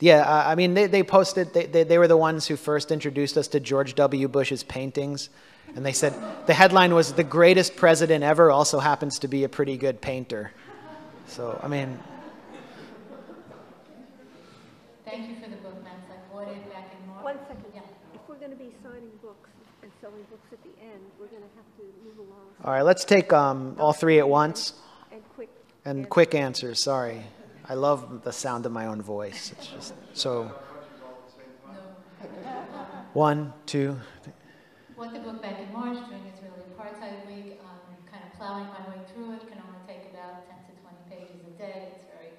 Yeah, I mean, they posted, they were the ones who first introduced us to George W. Bush's paintings. And they said, the headline was, "The greatest president ever also happens to be a pretty good painter." So, I mean. Thank you for the book, Max. I bought it back in March. 1 second. Yeah. If we're going to be signing books and selling books at the end, we're going to have to move along. All right, let's take all three at once. And quick answers, sorry. I love the sound of my own voice. It's just so. 1, 2. Bought the book back in March during Israeli Apartheid Week. Kind of plowing my way through it. Can only take about 10 to 20 pages a day. It's very,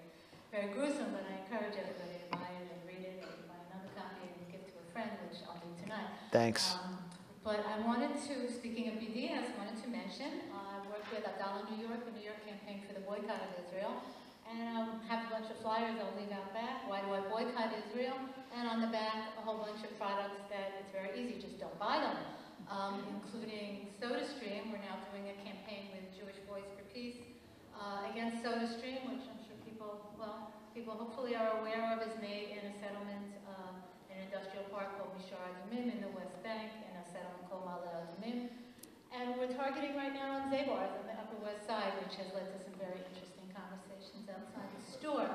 very gruesome, but I encourage everybody to buy it and read it, and buy another copy and give to a friend, which I'll do tonight. Thanks. But I wanted to, speaking of BDS, wanted to mention, I worked with Abdallah, New York, the New York campaign for the boycott of Israel. And I have a bunch of flyers I'll leave out back. Why do I boycott Israel? And on the back, a whole bunch of products that it's very easy, just don't buy them. Including SodaStream. We're now doing a campaign with Jewish Voice for Peace against SodaStream, which I'm sure people hopefully are aware of, is made in a settlement in an industrial park called Mishar Adumim in the West Bank, in a settlement called Ma'ale Adumim. And we're targeting right now on Zabars on the Upper West Side, which has led to some very interesting conversations outside the store.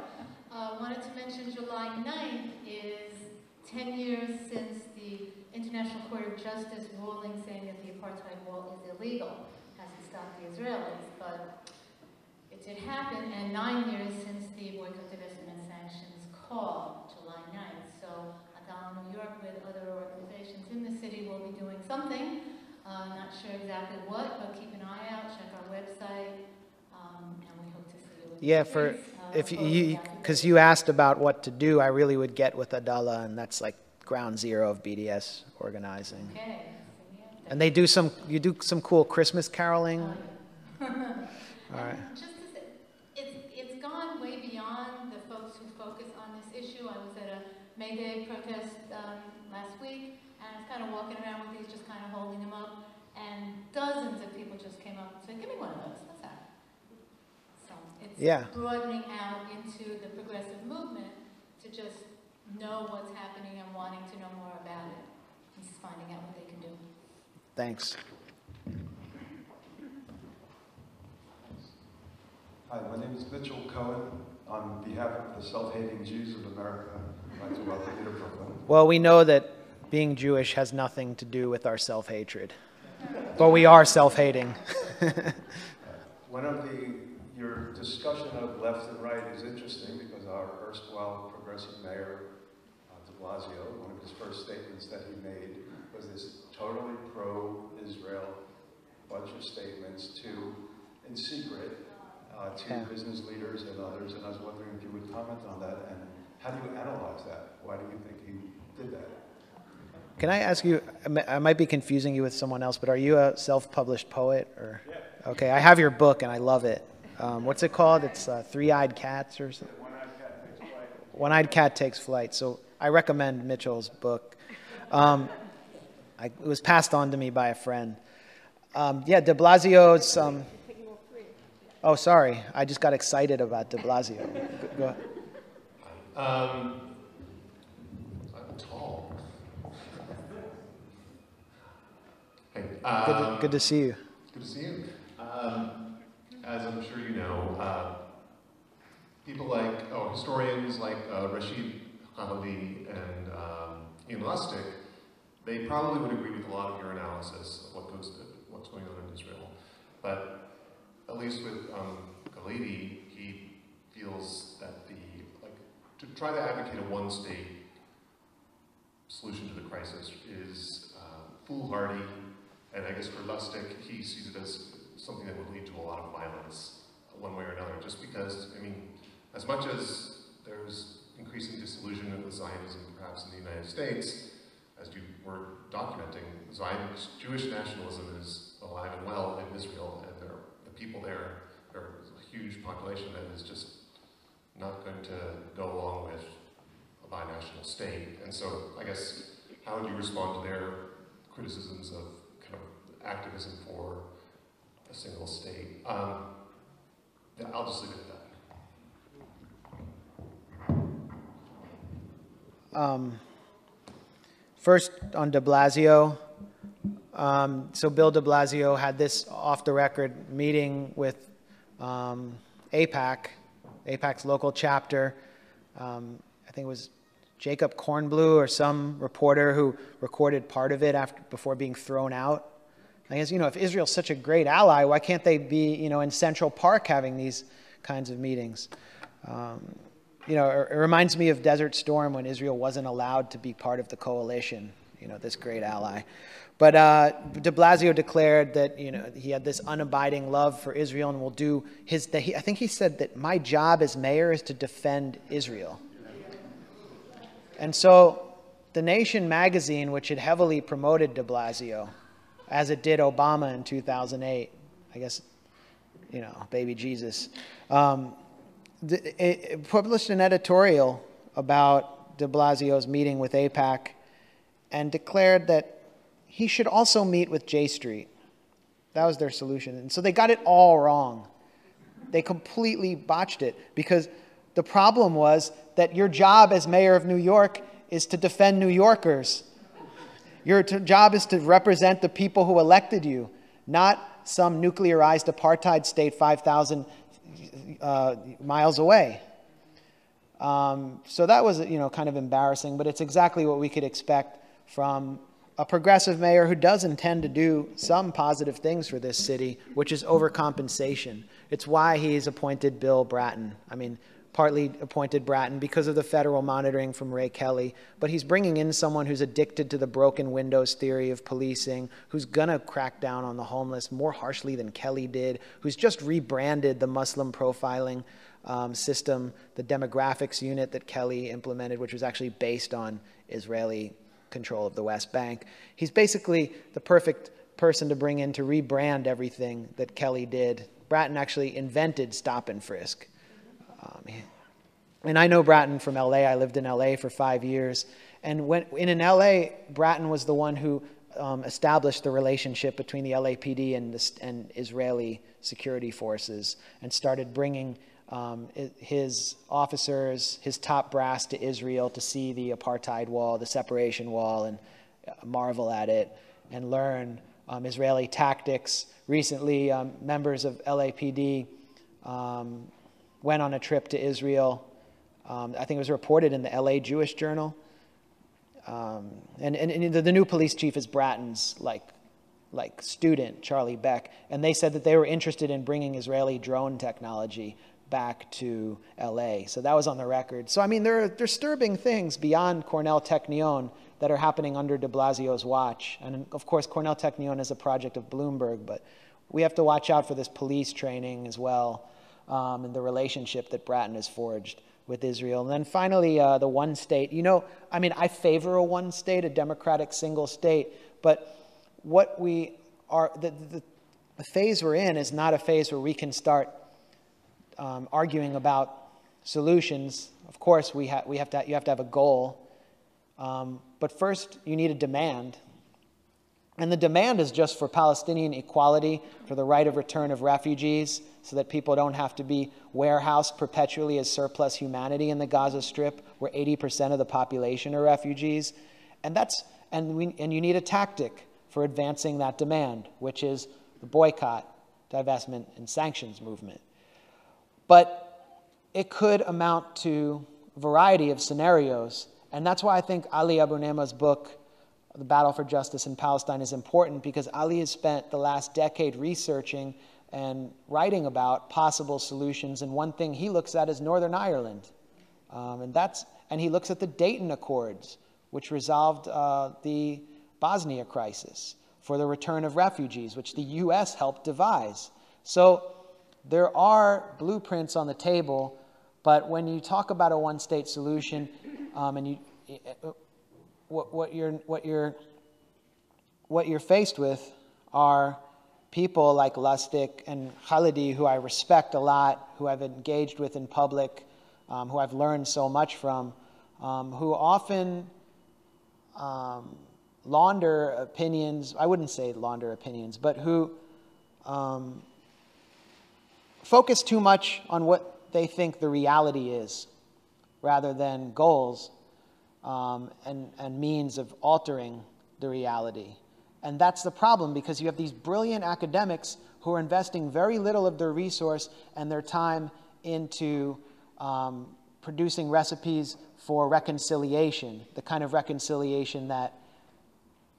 Wanted to mention July 9th is 10 years since the International Court of Justice ruling saying that the apartheid wall is illegal. Hasn't stopped the Israelis, but it did happen, and 9 years since the boycott, divestment, and sanctions call, July 9th. So Adal, New York, with other organizations in the city, will be doing something. Not sure exactly what, but keep an eye out, check our website, and we hope to see you. Yeah, because you asked about what to do, I really would get with Adala, and that's like ground zero of BDS organizing. Okay. And you do some cool Christmas caroling. All right. Just to say, it's gone way beyond the folks who focus on this issue. I was at a May Day protest last week, and I was kind of walking around with these, just kind of holding them up, and dozens of people just came up and said, "Give me one of those." What's that? So it's broadening out into the progressive movement to just know what's happening and wanting to know more about it, and just finding out what they can do. Thanks. Hi, my name is Mitchell Cohen. On behalf of the self-hating Jews of America, I'd like to welcome you to Brooklyn. Well, we know that being Jewish has nothing to do with our self-hatred, but we are self-hating. One of your discussion of left and right is interesting because our erstwhile progressive mayor, de Blasio, one of his first statements that he made was this totally pro-Israel bunch of statements in secret, to business leaders and others, and I was wondering if you would comment on that, and how do you analyze that? Why do you think he did that? Can I ask you, I might be confusing you with someone else, but are you a self-published poet? Or? Yeah. Okay, I have your book and I love it. What's it called? It's Three-Eyed Cats or something? One-Eyed Cat Takes Flight. One-Eyed Cat Takes Flight. So I recommend Mitchell's book. It was passed on to me by a friend. Yeah, de Blasio's... oh, sorry. I just got excited about de Blasio. Go ahead. I'm tall. Hey, Good to see you. Good to see you. As I'm sure you know, people like, historians like Rashid Khalidi and Ian Lustig, they probably would agree with a lot of your analysis of what's going on in Israel. But at least with Khalidi, he feels that to try to advocate a one-state solution to the crisis is foolhardy, and I guess for Lustig, he sees it as something that would lead to a lot of violence, one way or another, just because, I mean, as much as there's increasing disillusionment with Zionism, perhaps in the United States, as you were documenting, Jewish nationalism is alive and well in Israel, and the people there, there's a huge population that is just not going to go along with a binational state. And so, I guess, how would you respond to their criticisms of kind of activism for a single state? Yeah, I'll just leave it at that. First, on de Blasio. So Bill de Blasio had this off-the-record meeting with AIPAC's local chapter. I think it was Jacob Kornblue or some reporter who recorded part of it before being thrown out. I guess, if Israel's such a great ally, why can't they be, in Central Park having these kinds of meetings? It reminds me of Desert Storm when Israel wasn't allowed to be part of the coalition, this great ally. But de Blasio declared that, he had this unabiding love for Israel and will do I think he said that my job as mayor is to defend Israel. And so The Nation magazine, which had heavily promoted de Blasio, as it did Obama in 2008, I guess, baby Jesus, it published an editorial about de Blasio's meeting with AIPAC and declared that he should also meet with J Street. That was their solution. And so they got it all wrong. They completely botched it because the problem was that your job as mayor of New York is to defend New Yorkers. Your job is to represent the people who elected you, not some nuclearized apartheid state 5,000 miles away. So that was, kind of embarrassing, but it's exactly what we could expect from a progressive mayor who does intend to do some positive things for this city, which is overcompensation. It's why he's appointed Bill Bratton. I mean, partly appointed Bratton because of the federal monitoring from Ray Kelly, but he's bringing in someone who's addicted to the broken windows theory of policing, who's going to crack down on the homeless more harshly than Kelly did, who's just rebranded the Muslim profiling system, the demographics unit that Kelly implemented, which was actually based on Israeli control of the West Bank. He's basically the perfect person to bring in to rebrand everything that Kelly did. Bratton actually invented stop and frisk. And I know Bratton from LA. I lived in LA for 5 years. And in LA, Bratton was the one who established the relationship between the LAPD and Israeli security forces and started bringing his officers, his top brass to Israel to see the apartheid wall, the separation wall, and marvel at it and learn Israeli tactics. Recently, members of LAPD went on a trip to Israel. I think it was reported in the LA Jewish Journal. And the new police chief is Bratton's like student, Charlie Beck, and they said that they were interested in bringing Israeli drone technology back to LA. So that was on the record. So I mean, there are disturbing things beyond Cornell-Technion that are happening under de Blasio's watch. And of course, Cornell-Technion is a project of Bloomberg, but we have to watch out for this police training as well, and the relationship that Bratton has forged with Israel. And then finally, the one state. You know, I mean, I favor a one state, a democratic single state, but what we are, the phase we're in is not a phase where we can start arguing about solutions. Of course, you have to have a goal, but first you need a demand. And the demand is just for Palestinian equality, for the right of return of refugees, so that people don't have to be warehoused perpetually as surplus humanity in the Gaza Strip, where 80% of the population are refugees. And you need a tactic for advancing that demand, which is the boycott, divestment, and sanctions movement. But it could amount to a variety of scenarios, and that's why I think Ali Abu Nema's book, The Battle for Justice in Palestine, is important, because Ali has spent the last decade researching and writing about possible solutions, and one thing he looks at is Northern Ireland. And he looks at the Dayton Accords, which resolved the Bosnia crisis, for the return of refugees, which the U.S. helped devise. So there are blueprints on the table, but when you talk about a one-state solution, what you're faced with are people like Lustig and Khalidi, who I respect a lot, who I've engaged with in public, who I've learned so much from, who often launder opinions. I wouldn't say launder opinions, but who focus too much on what they think the reality is, rather than goals and means of altering the reality. And that's the problem, because you have these brilliant academics who are investing very little of their resource and their time into producing recipes for reconciliation, the kind of reconciliation that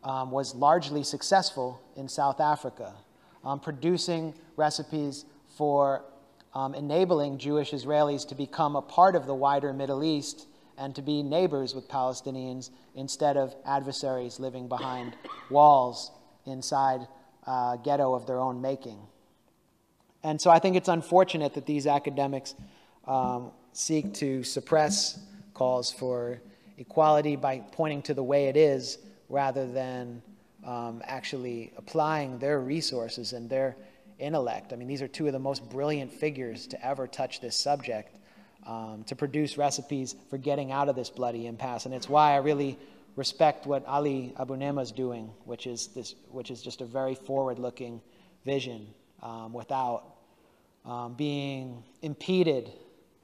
was largely successful in South Africa, producing recipes for enabling Jewish Israelis to become a part of the wider Middle East and to be neighbors with Palestinians instead of adversaries living behind walls inside a ghetto of their own making. And so I think it's unfortunate that these academics seek to suppress calls for equality by pointing to the way it is, rather than actually applying their resources and their intellect. I mean, these are two of the most brilliant figures to ever touch this subject, to produce recipes for getting out of this bloody impasse. And it's why I really respect what Ali Abu Nema is doing, which is just a very forward-looking vision, without being impeded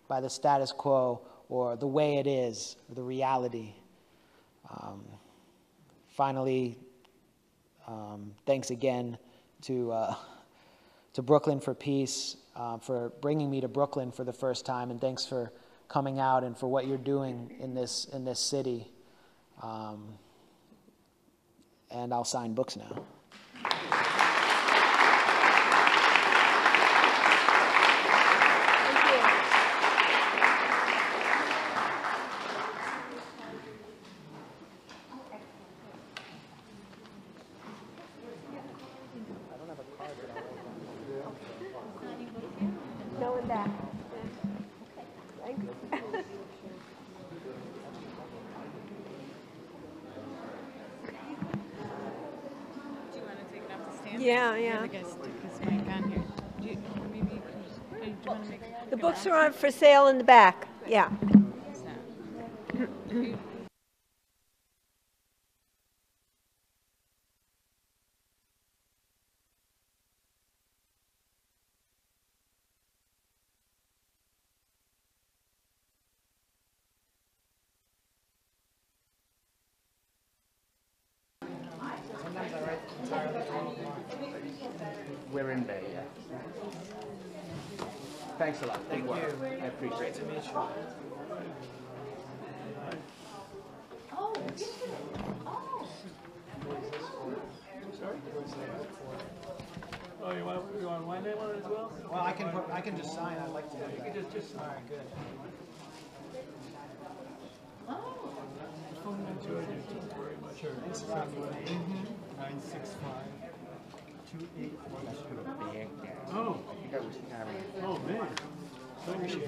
by the status quo or the way it is, or the reality. Finally, thanks again to Brooklyn for Peace, for bringing me to Brooklyn for the first time, and thanks for coming out and for what you're doing in this city. And I'll sign books now. Yeah. The books are on for sale in the back. Yeah. We're in Bay, yeah. Thanks a lot. Thank you. I appreciate it. Great to meet you. Oh, sorry. Oh, you want my name on it as well? Well, I can just sign. I'd like to. You can just sign. All right, good. Enjoyed it very much. Sure. Thanks for 965-2812. Oh. Oh, man. Thank you.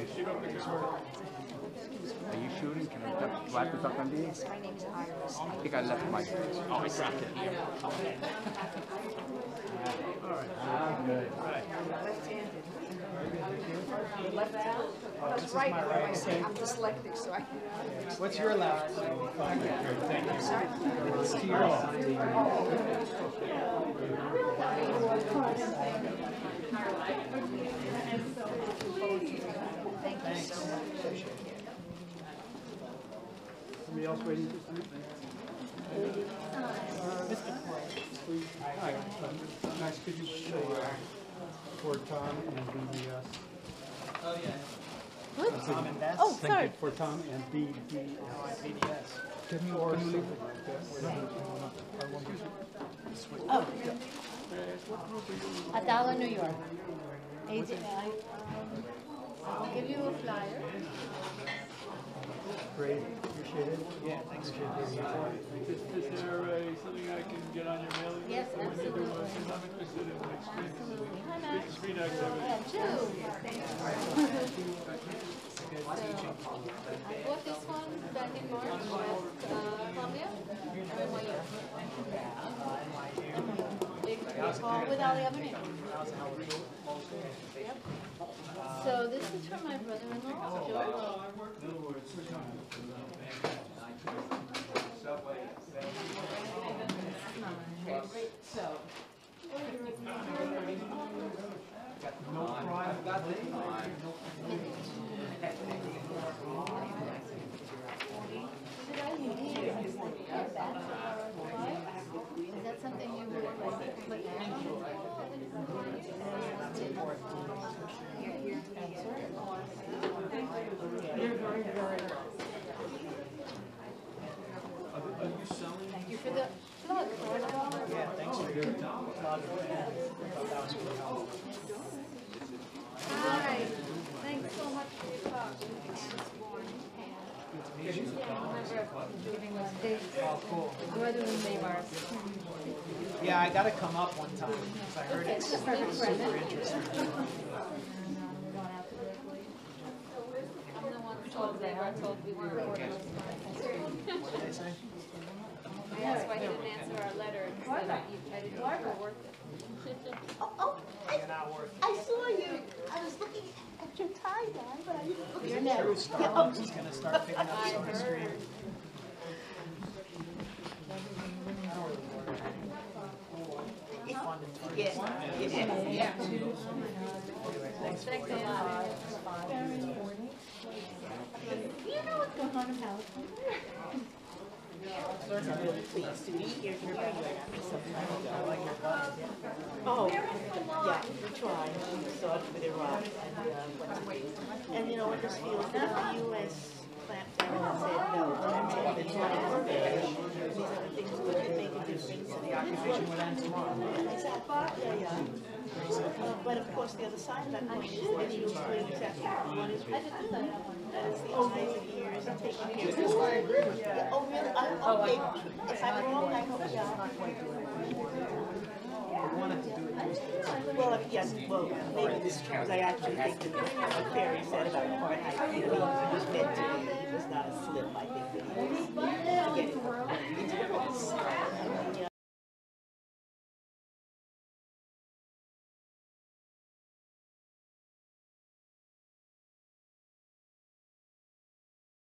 Are you shooting? Can I do I have to talk on these? My name is Iris. I think I left my... Oh, I dropped it here. Okay. All right. Good. Right. Left-handed. Left-handed. That's right. I say I'm dyslexic, so I... What's your left? Thank you. Sorry? It's to your left. Thank you so much. Somebody else waiting to sign? Mr. Please. Hi. Max, could you show for Tom and BDS? Oh, yeah. What? Tom and Bess? Oh, sorry. For Tom and BDS. BDS. Can you or something like that? Oh. Adala, New York. I'll give you a flyer. Great. Appreciate it. Yeah, thanks. Is there something I can get on your mailing list? Yes, absolutely. I'm interested in like street I activity. bought this one back in March at Columbia. Big hall with all the other names. Yep. So this is from my brother-in-law, George. So. No pride. Is that something you would like to put down? You're very, very Are you selling? Thank you for the plug. Yeah, thanks for your plug. Hi. Thanks so much for your talk. Oh, cool. Brother and neighbors. Yeah, I got to come up one time because I heard it's super interesting. I'm the one who told them. I told we weren't recording. What did they say? I asked why he didn't answer our letter and said that I didn't know if worth it. You're not worth it. I saw you. I was looking at your tie-dye, but I didn't look at Your your true style. He's going to start picking up some of the stream. Yeah. Thanks a lot. Do you know what's going on in Palestine? I'm really pleased to be here. You're very good. Oh, yeah, we tried. We saw it with Iraq. And you know, it just feels that the U.S. clamped down and said, no, that's it. It's not fair. These are the things that would make a difference. The occupation would end tomorrow. Yeah. But of course, the other side of that coin is that Israel's doing exactly what we want Israel to do. That is the eyes and ears and taking care of this. Yeah, oh, really? Okay. If I'm wrong, I hope so. Well, yes, well, maybe this is true, because I actually think that what Perry said about apartheid really was meant to be. It was not a slip, I think. That he